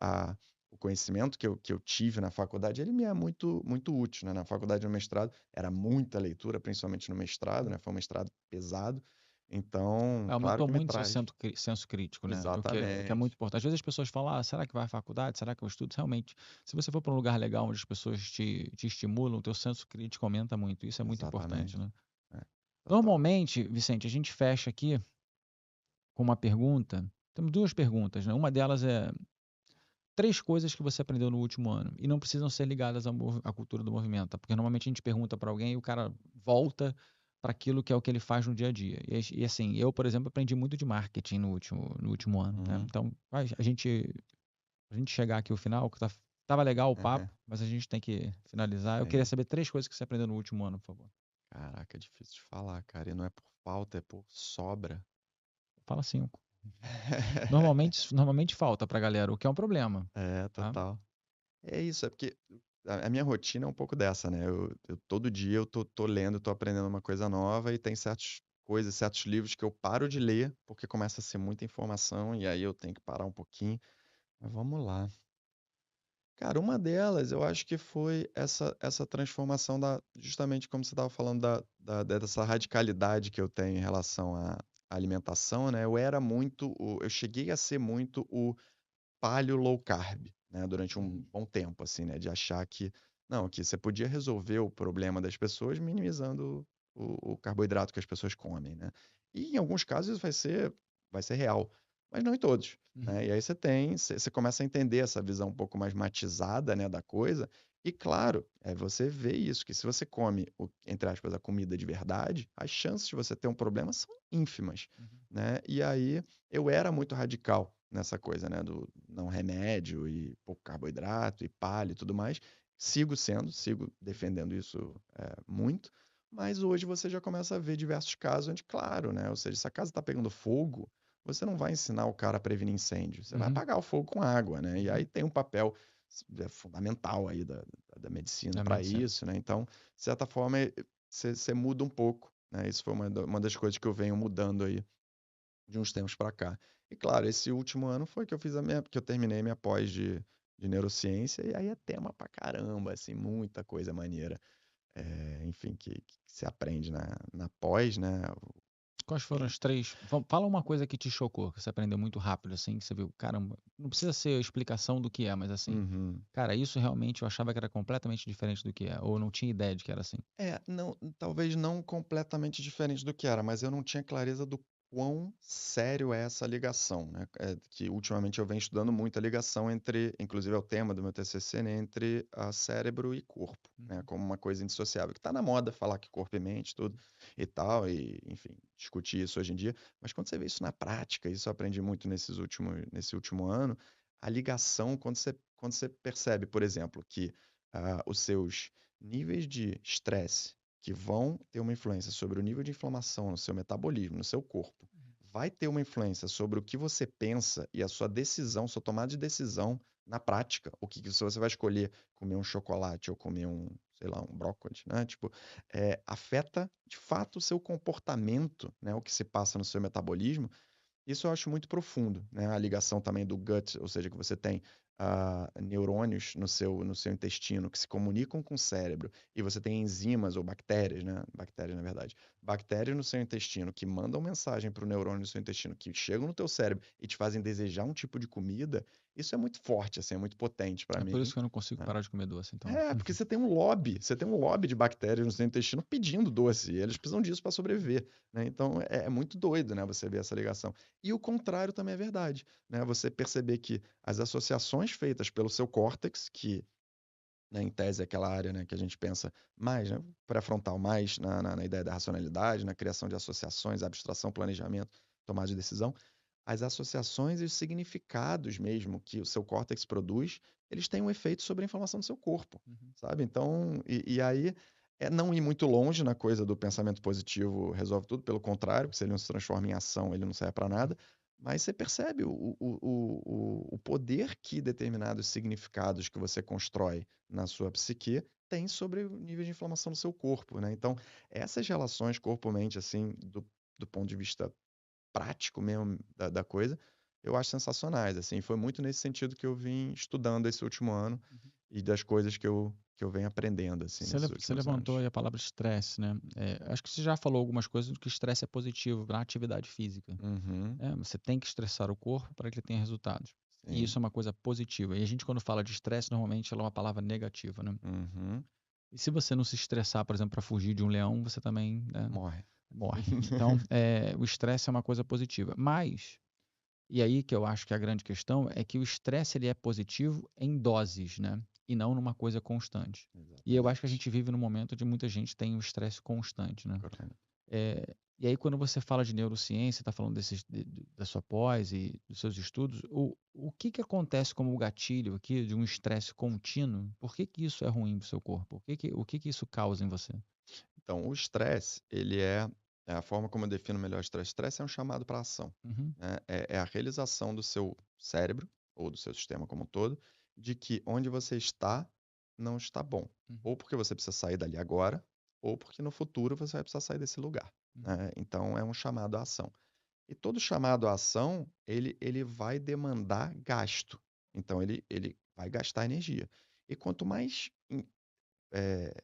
o conhecimento que eu tive na faculdade, ele me é muito, muito útil, né? Na faculdade, no mestrado, era muita leitura, principalmente no mestrado, né? Foi um mestrado pesado. Então, claro Aumentou que me muito o seu traz. senso crítico, né? O que é muito Exatamente. importante. Às vezes as pessoas falam, será que vai à faculdade? Será que eu estudo? Realmente, se você for para um lugar legal onde as pessoas te estimulam, o teu senso crítico aumenta muito. Isso é muito importante, Exatamente. né? É, total. Normalmente, Vicente, a gente fecha aqui com uma pergunta. Temos duas perguntas, né? Uma delas é três coisas que você aprendeu no último ano e não precisam ser ligadas à cultura do movimento, tá? Porque normalmente a gente pergunta para alguém e o cara volta para aquilo que é o que ele faz no dia a dia. E assim, eu, por exemplo, aprendi muito de marketing no último ano, né? Uhum. Então, a gente chegar aqui ao final, que tava legal o papo, mas a gente tem que finalizar. Eu queria Sim. saber três coisas que você aprendeu no último ano, por favor. Caraca, é difícil de falar, cara. E não é por falta, é por sobra. Fala cinco. Normalmente falta pra galera, o que é um problema, É, tá? total. É isso, é porque a minha rotina é um pouco dessa, né? Todo dia eu tô lendo, tô aprendendo uma coisa nova e tem certas coisas, certos livros que eu paro de ler porque começa a ser muita informação e aí eu tenho que parar um pouquinho. Mas vamos lá. Cara, uma delas eu acho que foi essa transformação justamente como você estava falando dessa radicalidade que eu tenho em relação à alimentação, né? Eu cheguei a ser muito o paleo low carb, né, durante um Uhum. bom tempo, assim, né, de achar que, não, que você podia resolver o problema das pessoas minimizando o carboidrato que as pessoas comem, né. E em alguns casos isso vai ser real, mas não em todos, Uhum. né. E aí você começa a entender essa visão um pouco mais matizada, né, da coisa, e claro, você vê isso, que se você come entre aspas, a comida de verdade, as chances de você ter um problema são ínfimas, Uhum. né. E aí eu era muito radical nessa coisa, né, do não remédio e pouco carboidrato e palha e tudo mais. Sigo defendendo isso, muito, mas hoje você já começa a ver diversos casos onde, claro, né, ou seja, se a casa está pegando fogo, você não vai ensinar o cara a prevenir incêndio, você vai Uhum. apagar o fogo com água, né, e aí Uhum. tem um papel fundamental aí da medicina Da para medicina. isso, né, então, de certa forma, você muda um pouco, né, isso foi uma das coisas que eu venho mudando aí de uns tempos para cá. E claro, esse último ano foi que que eu terminei minha pós de neurociência, e aí é tema pra caramba, assim, muita coisa maneira. enfim, que se aprende na pós, né? Quais foram as 3? Fala uma coisa que te chocou, que você aprendeu muito rápido, assim, que você viu, caramba, não precisa ser a explicação do que é, mas assim, Uhum. cara, isso realmente eu achava que era completamente diferente do que é, ou não tinha ideia de que era assim. Não, talvez não completamente diferente do que era, mas eu não tinha clareza do quão sério é essa ligação, né? Que ultimamente eu venho estudando muito a ligação entre, inclusive é o tema do meu TCC, né? Entre cérebro e corpo, né? Uhum. Como uma coisa indissociável. Que tá na moda falar que corpo e mente, tudo e tal, e enfim, discutir isso hoje em dia. Mas quando você vê isso na prática, isso eu aprendi muito nesse último ano, a ligação, quando você percebe, por exemplo, que os seus níveis de estresse que vão ter uma influência sobre o nível de inflamação no seu metabolismo, no seu corpo, vai ter uma influência sobre o que você pensa e a sua decisão, sua tomada de decisão na prática. Se você vai escolher comer um chocolate ou comer sei lá, um brócolis, né? Tipo, afeta de fato o seu comportamento, né? O que se passa no seu metabolismo. Isso eu acho muito profundo, né? A ligação também do gut, ou seja, que você tem neurônios no seu intestino que se comunicam com o cérebro, e você tem enzimas ou bactérias, né? Bactérias, na verdade. Bactérias no seu intestino que mandam mensagem para o neurônio no seu intestino, que chegam no teu cérebro e te fazem desejar um tipo de comida. Isso é muito forte, assim, é muito potente para É mim, por isso que eu não consigo né? parar de comer doce, então. Porque você tem um lobby de bactérias no seu intestino pedindo doce, e eles precisam disso para sobreviver, né? Então é muito doido, né, você ver essa ligação. E o contrário também é verdade, né? Você perceber que as associações feitas pelo seu córtex, que, né, em tese é aquela área, né, que a gente pensa mais, né, pré-frontal, mais na ideia da racionalidade, na criação de associações, abstração, planejamento, tomada de decisão, as associações e os significados mesmo que o seu córtex produz, eles têm um efeito sobre a inflamação do seu corpo, Uhum. sabe? Então, e aí é não ir muito longe na coisa do pensamento positivo resolve tudo, pelo contrário, se ele não se transforma em ação, ele não serve para nada, mas você percebe o poder que determinados significados que você constrói na sua psique tem sobre o nível de inflamação do seu corpo, né? Então, essas relações corpo-mente, assim, do ponto de vista prático mesmo da coisa, eu acho sensacionais, assim. Foi muito nesse sentido que eu vim estudando esse último ano Uhum. e das coisas que eu venho aprendendo, assim, nesses Você últimos levantou anos. aí a palavra estresse, né? Acho que você já falou algumas coisas do que estresse é positivo para a atividade física. Uhum, Você tem que estressar o corpo para que ele tenha resultados. E sim. isso é uma coisa positiva. E a gente, quando fala de estresse, normalmente ela é uma palavra negativa, né? Uhum. E se você não se estressar, por exemplo, para fugir de um leão, você também, né, Morre. morre. Então, o estresse é uma coisa positiva. Mas, e aí que eu acho que a grande questão é que o estresse ele é positivo em doses, né? E não numa coisa constante. E eu acho que a Exatamente. gente vive num momento onde muita gente tem o estresse constante, né? Correto. E aí, quando você fala de neurociência, está falando da sua pós e dos seus estudos, o que que acontece como gatilho aqui de um estresse contínuo? Por que que isso é ruim para o seu corpo? O que que isso causa em você? Então, o estresse, ele é a forma como eu defino melhor o estresse. Estresse é um chamado para ação, Uhum, né? É a realização do seu cérebro, ou do seu sistema como um todo, de que onde você está não está bom. uhum, Ou porque você precisa sair dali agora, ou porque no futuro você vai precisar sair desse lugar, uhum. né? Então, é um chamado à ação. E todo chamado à ação, ele vai demandar gasto. Então, ele vai gastar energia. E quanto mais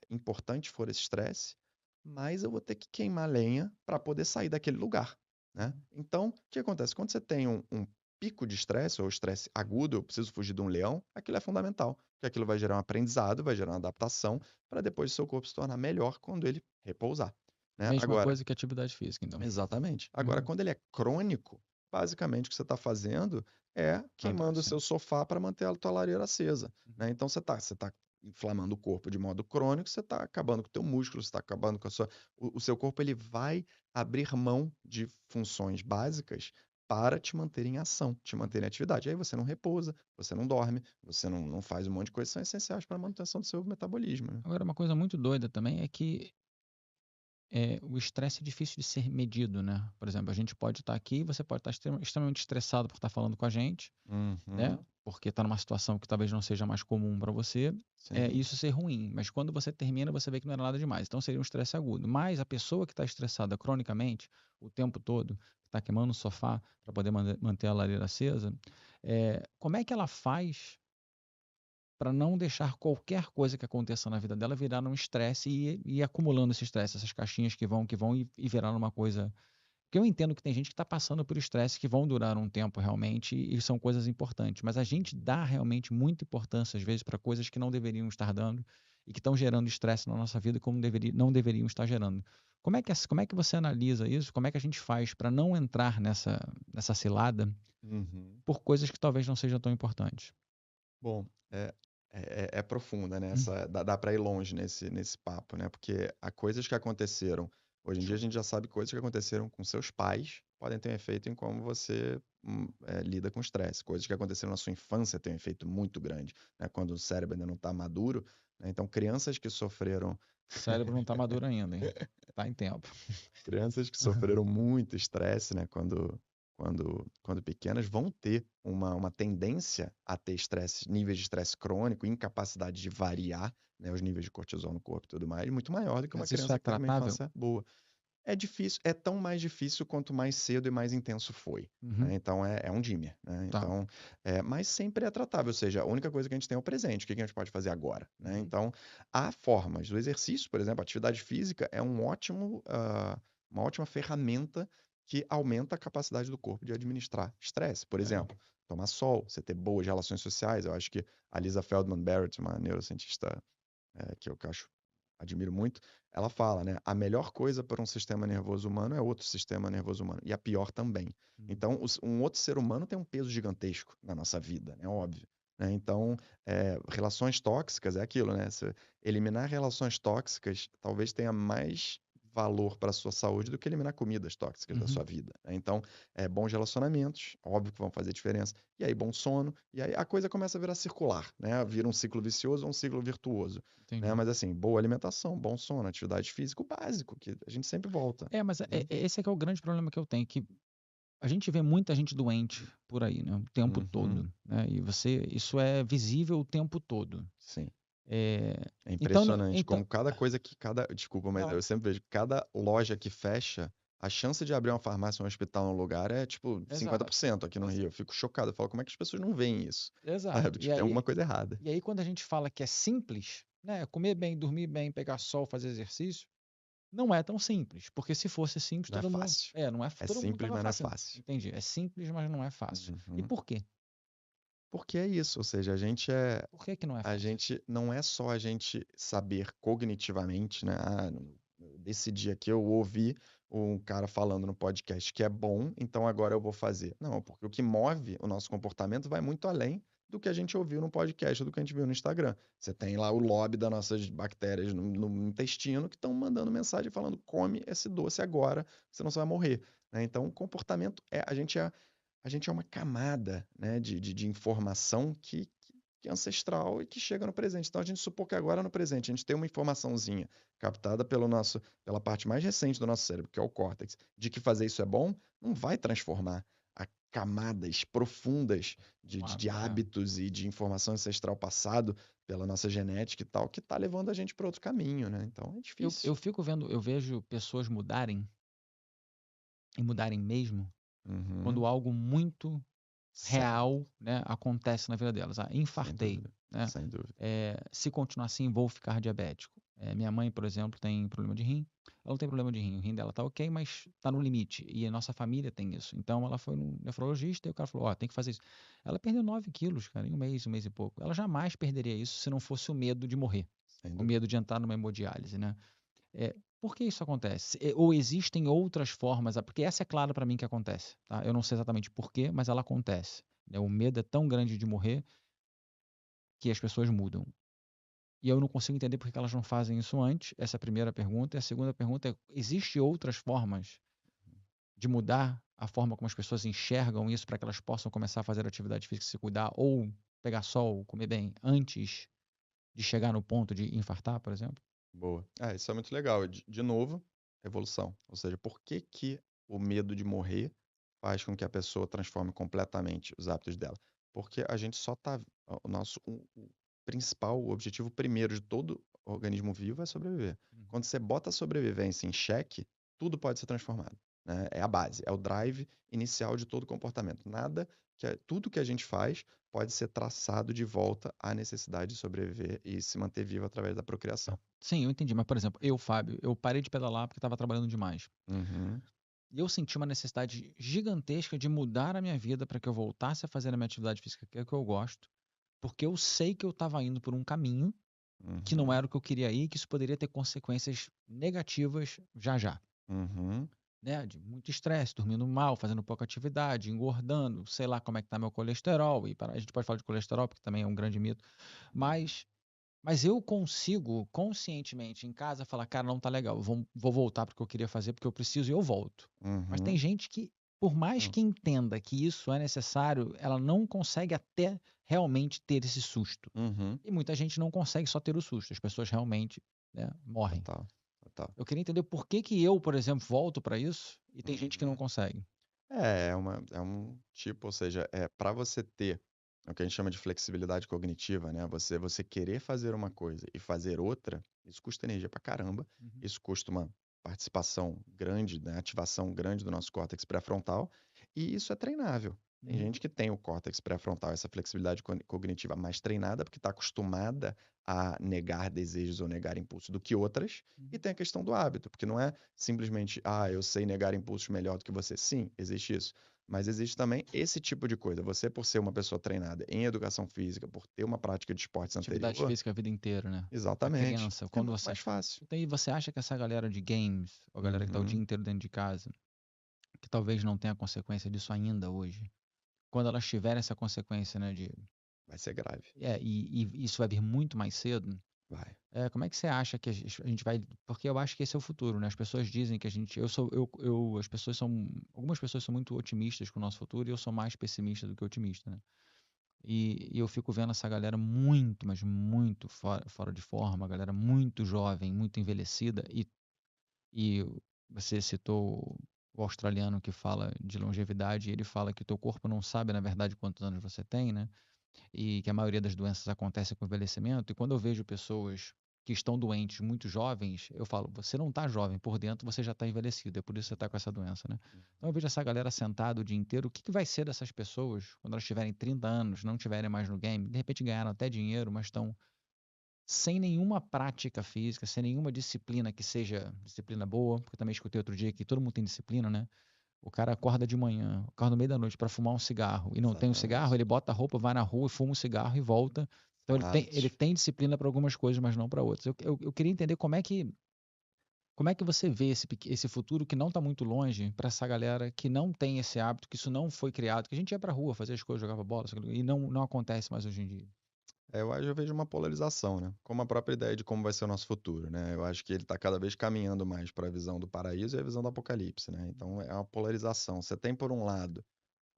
importante for esse estresse, mais eu vou ter que queimar lenha para poder sair daquele lugar, né? Então, o que acontece? Quando você tem um pico de estresse, ou estresse agudo, eu preciso fugir de um leão, aquilo é fundamental, porque aquilo vai gerar um aprendizado, vai gerar uma adaptação, para depois o seu corpo se tornar melhor quando ele repousar, né? Mesma Agora, coisa que atividade física, então. exatamente. Agora, Uhum. quando ele é crônico, basicamente o que você está fazendo é queimando o Sim. seu sofá para manter a tua lareira acesa, Uhum. né? Então você tá inflamando o corpo de modo crônico, você está acabando com o teu músculo, você está acabando com a sua... O seu corpo ele vai abrir mão de funções básicas para te manter em ação, te manter em atividade. Aí você não repousa, você não dorme, você não faz um monte de coisas que são essenciais para a manutenção do seu metabolismo, né? Agora, uma coisa muito doida também é que o estresse é difícil de ser medido, né? Por exemplo, a gente pode estar aqui, você pode estar extremamente estressado por estar falando com a gente, né? Uhum, Porque está numa situação que talvez não seja mais comum para você, sim. isso ser ruim. Mas quando você termina, você vê que não era nada demais. Então seria um estresse agudo. Mas a pessoa que está estressada cronicamente, o tempo todo, que está queimando o sofá para poder manter a lareira acesa, como é que ela faz para não deixar qualquer coisa que aconteça na vida dela virar um estresse e ir acumulando esse estresse, essas caixinhas que vão e virar numa coisa. Porque eu entendo que tem gente que está passando por estresse que vão durar um tempo realmente e são coisas importantes, mas a gente dá realmente muita importância, às vezes, para coisas que não deveriam estar dando e que estão gerando estresse na nossa vida como não deveriam estar gerando. Como é que você analisa isso? Como é que a gente faz para não entrar nessa cilada Uhum. por coisas que talvez não sejam tão importantes? Bom, é profunda, né? Hum. Dá para ir longe nesse papo, né? Porque há coisas que aconteceram. Hoje em dia a gente já sabe coisas que aconteceram com seus pais podem ter um efeito em como você lida com estresse. Coisas que aconteceram na sua infância têm um efeito muito grande, né? Quando o cérebro ainda não está maduro, né? Então, crianças que sofreram, O cérebro não está maduro ainda, hein? Tá em tempo. crianças que sofreram muito estresse, né? Quando pequenas, vão ter uma tendência a ter estresse, níveis de estresse crônico, incapacidade de variar, né, os níveis de cortisol no corpo e tudo mais, muito maior do que uma Mas isso é criança que teve uma tratável? infância boa. É difícil, é tão mais difícil quanto mais cedo e mais intenso foi. Uhum. Né? Então é um dimmer, né? Tá. Então, mas sempre é tratável, ou seja, a única coisa que a gente tem é o presente, o que a gente pode fazer agora, né? Uhum. Então, há formas. O exercício, por exemplo, a atividade física é uma ótima ferramenta que aumenta a capacidade do corpo de administrar estresse. Por Legal. exemplo, tomar sol, você ter boas relações sociais. Eu acho que a Lisa Feldman Barrett, uma neurocientista que eu acho admiro muito, ela fala, né? A melhor coisa para um sistema nervoso humano é outro sistema nervoso humano. E a pior também. Uhum. Então, um outro ser humano tem um peso gigantesco na nossa vida, é óbvio. Né? Então, relações tóxicas é aquilo, né? Se eliminar relações tóxicas talvez tenha mais valor para a sua saúde do que eliminar comidas tóxicas da Uhum. sua vida. Né? Então, bons relacionamentos, óbvio que vão fazer diferença. E aí, bom sono. E aí a coisa começa a virar circular, né? Vira um ciclo vicioso ou um ciclo virtuoso. Né? Entendi. Mas assim, boa alimentação, bom sono, atividade física, o básico, que a gente sempre volta. Mas Né? esse é que é o grande problema que eu tenho, que a gente vê muita gente doente por aí, né, o tempo Uhum, todo, né, e isso é visível o tempo todo. sim. É, É então, impressionante como cada coisa desculpa, mas não, eu sempre vejo, cada loja que fecha, a chance de abrir uma farmácia ou um hospital no lugar é tipo exato, 50% aqui no Rio. exa- Eu fico chocado, eu falo, como é que as pessoas não veem isso? exato. Sabe? Tipo, tem alguma coisa errada. E aí quando a gente fala que é simples, né, comer bem, dormir bem, pegar sol, fazer exercício, não é tão simples, porque se fosse simples, Não é todo mundo, fácil. não é, É todo mundo simples, tava mas não é fazendo. fácil. Entendi. É simples, mas não é fácil. E Uhum. por quê? Porque é isso, ou seja, Por que que não é a fácil? gente não é só a gente saber cognitivamente, né? Eu decidi aqui, eu ouvi um cara falando no podcast que é bom, então agora eu vou fazer. Não, porque o que move o nosso comportamento vai muito além do que a gente ouviu no podcast, do que a gente viu no Instagram. Você tem lá o lobby das nossas bactérias no intestino que estão mandando mensagem falando: come esse doce agora, senão você vai morrer. Né? Então, o comportamento a gente é uma camada, né, de informação que é ancestral e que chega no presente. Então a gente supor que agora no presente a gente tem uma informaçãozinha captada pela parte mais recente do nosso cérebro, que é o córtex, de que fazer isso é bom, não vai transformar a camadas profundas de É. hábitos e de informação ancestral passado pela nossa genética e tal, que está levando a gente para outro caminho, né? Então é difícil. Eu vejo pessoas mudarem, e mudarem mesmo, quando Uhum. algo muito Sério, real, né, acontece na vida delas. sem Infartei, dúvida, né? sem dúvida. Se continuar assim, vou ficar diabético. Minha mãe, por exemplo, tem problema de rim. Ela não tem problema de rim, o rim dela tá ok, mas tá no limite. E a nossa família tem isso. Então ela foi no nefrologista e o cara falou: Ó, tem que fazer isso. Ela perdeu 9 quilos, cara, em um mês e pouco. Ela jamais perderia isso se não fosse o medo de morrer, Sem o dúvida. medo de entrar numa hemodiálise, né? Por que isso acontece? Ou existem outras formas? Porque essa é clara para mim que acontece, tá? Eu não sei exatamente por quê, mas ela acontece, né? O medo é tão grande de morrer que as pessoas mudam. E eu não consigo entender por que elas não fazem isso antes. Essa é a primeira pergunta. E a segunda pergunta é: existem outras formas de mudar a forma como as pessoas enxergam isso para que elas possam começar a fazer atividade física, se cuidar, ou pegar sol, comer bem, antes de chegar no ponto de infartar, por exemplo? Boa. Isso é muito legal. De novo, evolução. Ou seja, por que que o medo de morrer faz com que a pessoa transforme completamente os hábitos dela? Porque a gente só tá. O principal, o objetivo primeiro de todo organismo vivo é sobreviver. Uhum. Quando você bota a sobrevivência em xeque, tudo pode ser transformado. né? É a base, é o drive inicial de todo comportamento. Tudo que a gente faz pode ser traçado de volta à necessidade de sobreviver e se manter vivo através da procriação. Sim, eu entendi. Mas, por exemplo, Fábio, eu parei de pedalar porque estava trabalhando demais. Uhum, E eu senti uma necessidade gigantesca de mudar a minha vida para que eu voltasse a fazer a minha atividade física, que é o que eu gosto, porque eu sei que eu estava indo por um caminho que não uhum, era o que eu queria ir, que isso poderia ter consequências negativas já já. uhum, Né? De muito estresse, dormindo mal, fazendo pouca atividade, engordando, sei lá como é que tá meu colesterol, a gente pode falar de colesterol, porque também é um grande mito, mas, mas eu consigo conscientemente em casa falar, cara, não tá legal, vou voltar porque eu queria fazer, porque eu preciso e eu volto. Mas tem uhum, gente que, por mais uhum, que entenda que isso é necessário, ela não consegue até realmente ter esse susto. uhum. E muita gente não consegue só ter o susto, as pessoas realmente, né, morrem. Total, total. Eu queria entender por que que eu, por exemplo, volto para isso e tem gente que não Uhum. consegue. É um tipo, ou seja, para você ter o que a gente chama de flexibilidade cognitiva, né? Você querer fazer uma coisa e fazer outra, isso custa energia pra caramba, Uhum, isso custa uma participação grande, né? Ativação grande do nosso córtex pré-frontal, e isso é treinável. Tem uhum, gente que tem o córtex pré-frontal, essa flexibilidade cognitiva mais treinada, porque está acostumada a negar desejos ou negar impulsos do que outras, e uhum. tem a questão do hábito, porque não é simplesmente, eu sei negar impulsos melhor do que você. Sim, existe isso. Mas existe também esse tipo de coisa. Você, por ser uma pessoa treinada em educação física, por ter uma prática de esportes Atividade anterior, física a vida inteira, né? A exatamente, criança, é quando muito você. mais fácil. Então, e você acha que essa galera de games, ou a galera que tá o dia Uhum, inteiro dentro de casa, que talvez não tenha consequência disso ainda hoje, quando elas tiverem essa consequência, né, de. vai ser grave. E isso vai vir muito mais cedo, Vai. como é que você acha que a gente vai. Porque eu acho que esse é o futuro, né? As pessoas dizem que a gente. As pessoas são. Algumas pessoas são muito otimistas com o nosso futuro e eu sou mais pessimista do que otimista, né? E eu fico vendo essa galera muito, mas muito fora de forma, a galera muito jovem, muito envelhecida. E você citou o australiano que fala de longevidade, e ele fala que o teu corpo não sabe, na verdade, quantos anos você tem, né? E que a maioria das doenças acontece com o envelhecimento. E quando eu vejo pessoas que estão doentes muito jovens, eu falo, você não está jovem, por dentro você já está envelhecido, é por isso que você está com essa doença, né? Então eu vejo essa galera sentada o dia inteiro, o que que vai ser dessas pessoas quando elas tiverem 30 anos, não tiverem mais no game, de repente ganharam até dinheiro, mas estão sem nenhuma prática física, sem nenhuma disciplina que seja disciplina boa, porque eu também escutei outro dia que todo mundo tem disciplina, né? O cara acorda de manhã, acorda no meio da noite para fumar um cigarro e não tem um cigarro, Exatamente. ele bota a roupa, vai na rua, fuma um cigarro e volta. Então ele Hábitos. tem disciplina para algumas coisas, mas não para outras. Eu queria entender como é que você vê esse futuro que não está muito longe para essa galera que não tem esse hábito, que isso não foi criado, que a gente ia para a rua fazer as coisas, jogava bola, e não acontece mais hoje em dia. Eu vejo uma polarização, né? Como a própria ideia de como vai ser o nosso futuro, né? Eu acho que ele está cada vez caminhando mais para a visão do paraíso e a visão do apocalipse, né? Então é uma polarização. Você tem, por um lado,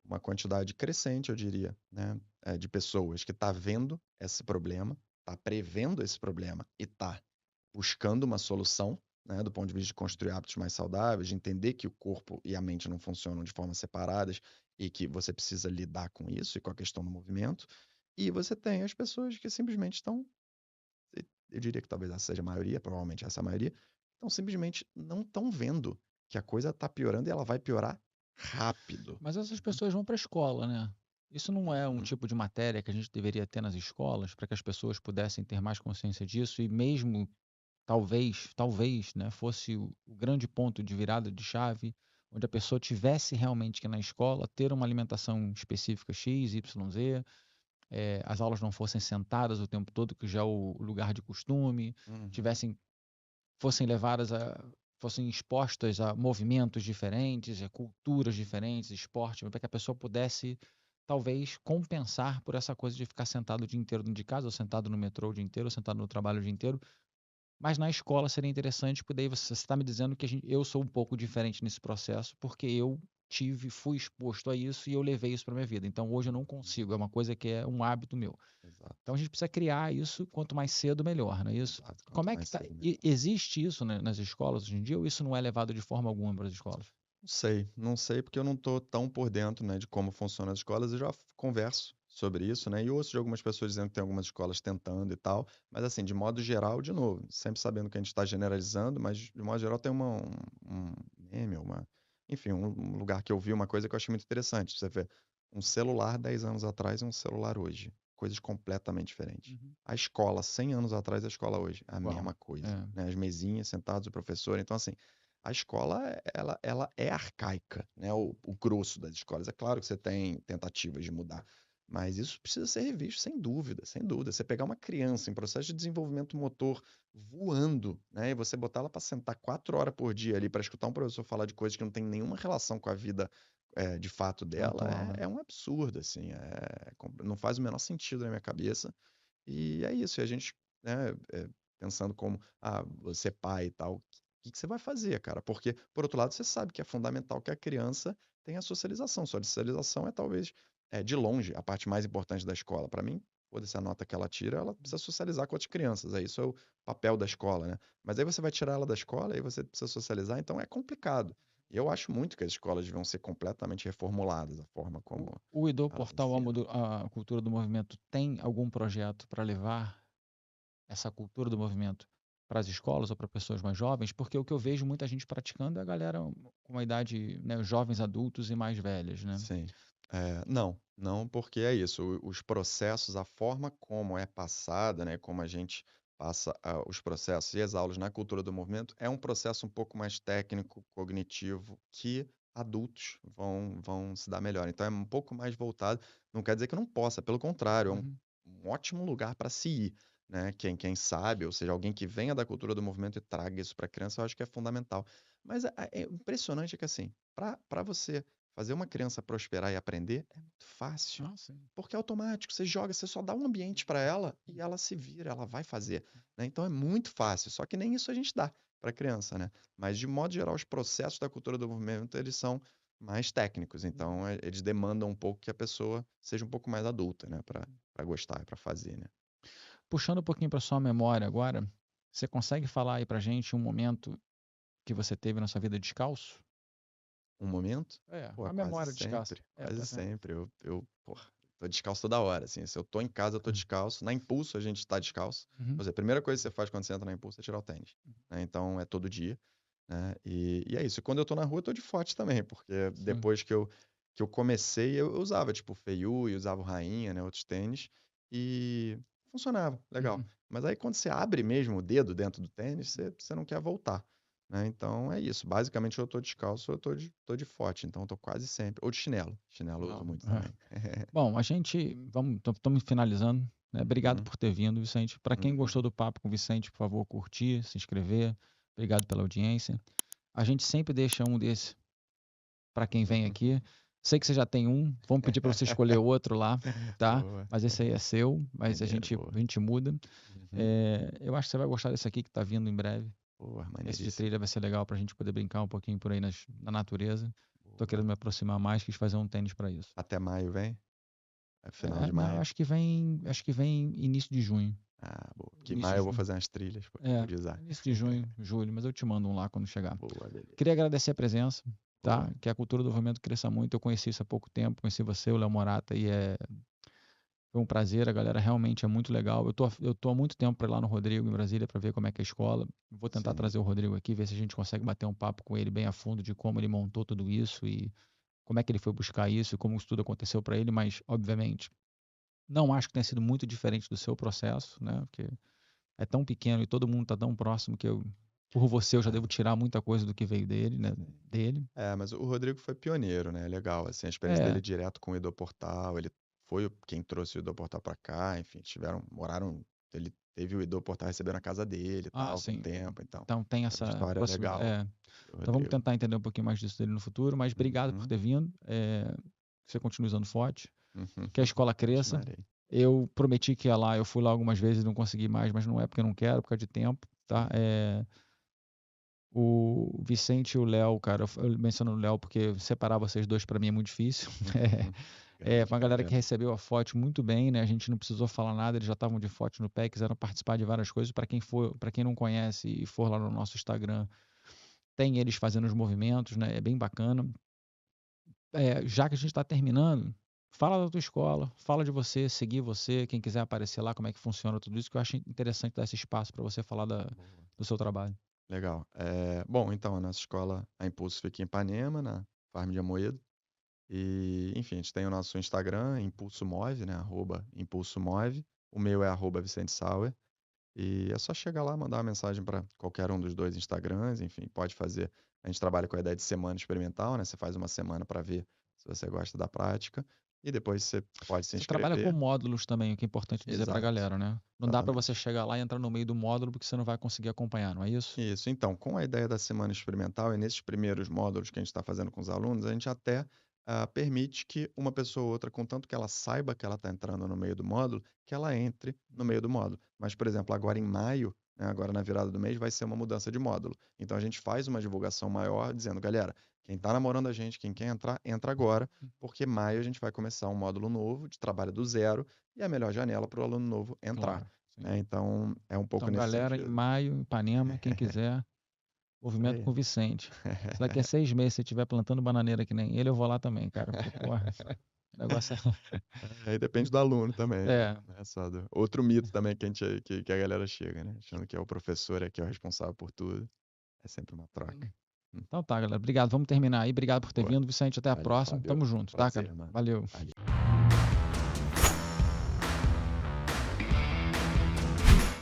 uma quantidade crescente, eu diria, né? De pessoas que está vendo esse problema, está prevendo esse problema e está buscando uma solução, né? Do ponto de vista de construir hábitos mais saudáveis, de entender que o corpo e a mente não funcionam de forma separadas e que você precisa lidar com isso e com a questão do movimento. E você tem as pessoas que simplesmente estão, eu diria que talvez essa seja a maioria, provavelmente essa é a maioria, então simplesmente não estão vendo que a coisa está piorando e ela vai piorar rápido. Mas essas pessoas vão para a escola, né? Isso não é um Uhum, tipo de matéria que a gente deveria ter nas escolas para que as pessoas pudessem ter mais consciência disso e mesmo talvez, né, fosse o grande ponto de virada de chave, onde a pessoa tivesse realmente que na escola ter uma alimentação específica X, Y, Z, as aulas não fossem sentadas o tempo todo, que já é o lugar de costume, uhum, tivessem fossem expostas a movimentos diferentes, a culturas diferentes, esporte, para que a pessoa pudesse talvez compensar por essa coisa de ficar sentado o dia inteiro dentro de casa, ou sentado no metrô o dia inteiro, ou sentado no trabalho o dia inteiro. Mas na escola seria interessante, porque daí você está me dizendo que eu sou um pouco diferente nesse processo, porque eu fui exposto a isso e eu levei isso para minha vida. Então hoje eu não uhum. consigo, é uma coisa que é um hábito meu. Exato, Então a gente precisa criar isso quanto mais cedo, melhor, não é isso? exato. Como Quanto é que mais tá? cedo, melhor. Existe isso, né, nas escolas hoje em dia, ou isso não é levado de forma alguma para as escolas? Não sei porque eu não estou tão por dentro, né, de como funcionam as escolas. Eu já converso sobre isso, né, e ouço de algumas pessoas dizendo que tem algumas escolas tentando e tal, mas assim, de modo geral, de novo, sempre sabendo que a gente está generalizando, mas de modo geral tem um meme, enfim, um lugar que eu vi uma coisa que eu achei muito interessante. Você vê um celular 10 anos atrás e um celular hoje. Coisas completamente diferentes. Uhum. A escola 100 anos atrás e a escola hoje. A Igual. mesma coisa, É. né? As mesinhas, sentados, o professor. Então, assim, a escola, ela é arcaica, né? O grosso das escolas. É claro que você tem tentativas de mudar, mas isso precisa ser revisto, sem dúvida, sem dúvida. Você pegar uma criança em processo de desenvolvimento motor voando, né? E você botar ela para sentar 4 horas por dia ali para escutar um professor falar de coisas que não tem nenhuma relação com a vida de fato dela, Atual, é. é um absurdo, assim. Não faz o menor sentido na minha cabeça. E é isso. E a gente, né, pensando como, você é pai e tal, o que você vai fazer, cara? Porque, por outro lado, você sabe que é fundamental que a criança tenha socialização. Socialização é talvez, de longe, a parte mais importante da escola. Para mim, foda-se a nota que ela tira, ela precisa socializar com outras crianças. Isso é o papel da escola, né? Mas aí você vai tirar ela da escola e você precisa socializar, então é complicado. E eu acho muito que as escolas deviam ser completamente reformuladas, a forma como O Idô elas Portal ensinam. A Cultura do Movimento tem algum projeto para levar essa cultura do movimento para as escolas ou para pessoas mais jovens? Porque o que eu vejo muita gente praticando é a galera com uma idade, né, jovens adultos e mais velhas, né? Sim. Não, porque é isso, os processos, a forma como é passada, né, como a gente passa os processos e as aulas na cultura do movimento, é um processo um pouco mais técnico, cognitivo, que adultos vão se dar melhor. Então é um pouco mais voltado, não quer dizer que não possa, pelo contrário, é um, Uhum. um ótimo lugar para se ir, né? Quem sabe, ou seja, alguém que venha da cultura do movimento e traga isso para a criança, eu acho que é fundamental. Mas é impressionante que assim, para você fazer uma criança prosperar e aprender é muito fácil, Ah, sim. porque é automático. Você joga, você só dá um ambiente para ela e ela se vira, ela vai fazer, né? Então é muito fácil. Só que nem isso a gente dá para a criança, né? Mas de modo geral, os processos da cultura do movimento eles são mais técnicos. Então eles demandam um pouco que a pessoa seja um pouco mais adulta, né? Para gostar, para fazer, né? Puxando um pouquinho para sua memória agora, você consegue falar aí pra gente um momento que você teve na sua vida descalço? Um momento, É, pô, a quase memória descalço. sempre, É, quase tá certo. sempre. Porra, tô descalço toda hora, assim. Se eu tô em casa, eu tô descalço. Na Impulso, a gente tá descalço. Uhum. Ou seja, a primeira coisa que você faz quando você entra na Impulso é tirar o tênis, né? Então, é todo dia, né? E é isso. E quando eu tô na rua, eu tô de forte também, porque Sim. depois que eu comecei, eu usava, tipo, o Feiú e usava o Rainha, né? Outros tênis, e funcionava, legal. Uhum. Mas aí, quando você abre mesmo o dedo dentro do tênis, você não quer voltar, né? Então é isso. Basicamente, eu tô descalço, eu tô de forte, então eu tô quase sempre. Ou de chinelo. Chinelo eu uso Não, muito é. também. Bom, a gente, estamos finalizando, né? Obrigado Uhum, por ter vindo, Vicente. Para quem gostou uhum. do papo com o Vicente, por favor, curtir, se inscrever. Obrigado pela audiência. A gente sempre deixa um desse para quem vem aqui. Sei que você já tem um, vamos pedir para você escolher outro lá, tá? Boa, Mas esse aí é seu, mas a maneiro, gente, boa. a gente muda. Uhum. Eu acho que você vai gostar desse aqui que está vindo em breve. Boa, Esse de maneiríssimo. trilha vai ser legal para a gente poder brincar um pouquinho por aí na natureza. Estou Boa. querendo me aproximar mais, quis fazer um tênis para isso. Até maio vem? É final de Não, maio? acho que vem início de junho. Boa. Porque em Início maio de eu vou junho. fazer umas trilhas, pô, vou usar. Início de junho, julho, mas eu te mando um lá quando chegar. Boa, beleza. Queria agradecer a presença, Boa. tá? Que a cultura do movimento cresça muito. Eu conheci isso há pouco tempo, conheci você, o Léo Morata, e foi um prazer. A galera realmente é muito legal. Eu tô há muito tempo para ir lá no Rodrigo, em Brasília, para ver como é que é a escola. Vou tentar Sim. trazer o Rodrigo aqui, ver se a gente consegue bater um papo com ele bem a fundo de como ele montou tudo isso e como é que ele foi buscar isso, como isso tudo aconteceu para ele, mas, obviamente, não acho que tenha sido muito diferente do seu processo, né? Porque é tão pequeno e todo mundo está tão próximo que por você, eu já devo Ah, tirar muita coisa do que veio dele, né? sim. Dele. Mas o Rodrigo foi pioneiro, né? Legal, assim, a experiência É, dele direto com o Edo Portal, ele foi quem trouxe o Edo Portal pra cá, enfim, ele teve o Edo Portal recebendo na casa dele e tal, por um sim. tempo, então, Então tem é uma essa história proximidade. legal do Então vamos Rodrigo. tentar entender um pouquinho mais disso dele no futuro, mas obrigado por Uhum, ter vindo. Que você continue usando forte, uhum. que a escola cresça. Continuarei. Eu prometi que ia lá, eu fui lá algumas vezes e não consegui mais, mas não é porque eu não quero, é por causa de tempo, tá? Uhum. O Vicente e o Léo, cara, eu menciono o Léo porque separar vocês dois para mim é muito difícil. Uhum. Grande Foi uma galera que fera. recebeu a foto muito bem, né? A gente não precisou falar nada, eles já estavam de foto no pé, quiseram participar de várias coisas. Para quem não conhece e for lá no nosso Instagram, tem eles fazendo os movimentos, né? É bem bacana. Já que a gente está terminando, fala da tua escola, fala de você, seguir você, quem quiser aparecer lá, como é que funciona tudo isso, que eu acho interessante dar esse espaço para você falar Boa. do seu trabalho. Legal. Bom, então, a nossa escola, a Impulso, fica em Ipanema, na Farm de Amoedo. E, enfim, a gente tem o nosso Instagram, Impulso Move, né? @Impulso Move. O meu é @Vicente Sauer. E é só chegar lá, mandar uma mensagem para qualquer um dos dois Instagrams, enfim, pode fazer. A gente trabalha com a ideia de semana experimental, né? Você faz uma semana para ver se você gosta da prática e depois você pode se Você trabalha com inscrever. módulos também, o que é importante dizer para a Exato, galera, né? Não dá para você exatamente. chegar lá e entrar no meio do módulo porque você não vai conseguir acompanhar, não é isso? Isso. Então, com a ideia da semana experimental e nesses primeiros módulos que a gente está fazendo com os alunos, a gente até permite que uma pessoa ou outra, contanto que ela saiba que ela está entrando no meio do módulo, que ela entre no meio do módulo. Mas, por exemplo, agora em maio, né, agora na virada do mês, vai ser uma mudança de módulo. Então, a gente faz uma divulgação maior dizendo, galera, quem está namorando a gente, quem quer entrar, entra agora, porque maio a gente vai começar um módulo novo de trabalho do zero e é a melhor janela para o aluno novo entrar. Claro, sim. Né? Então, é um pouco Então, nesse galera, em sentido. maio, Ipanema, quem quiser, Isso movimento aí. com o Vicente. Se daqui a 6 meses você estiver plantando bananeira que nem ele, eu vou lá também, cara. Porque, porra, o negócio é. Aí depende do aluno também, né? É. Não é só outro mito também que a galera chega, né? Achando que é o professor é que é o responsável por tudo. É sempre uma troca. Então tá, galera. Obrigado. Vamos terminar aí. Obrigado por ter Boa. vindo, Vicente. Até a Valeu, próxima. Fábio. Tamo junto, tá, cara? Prazer, mano. Valeu. Valeu.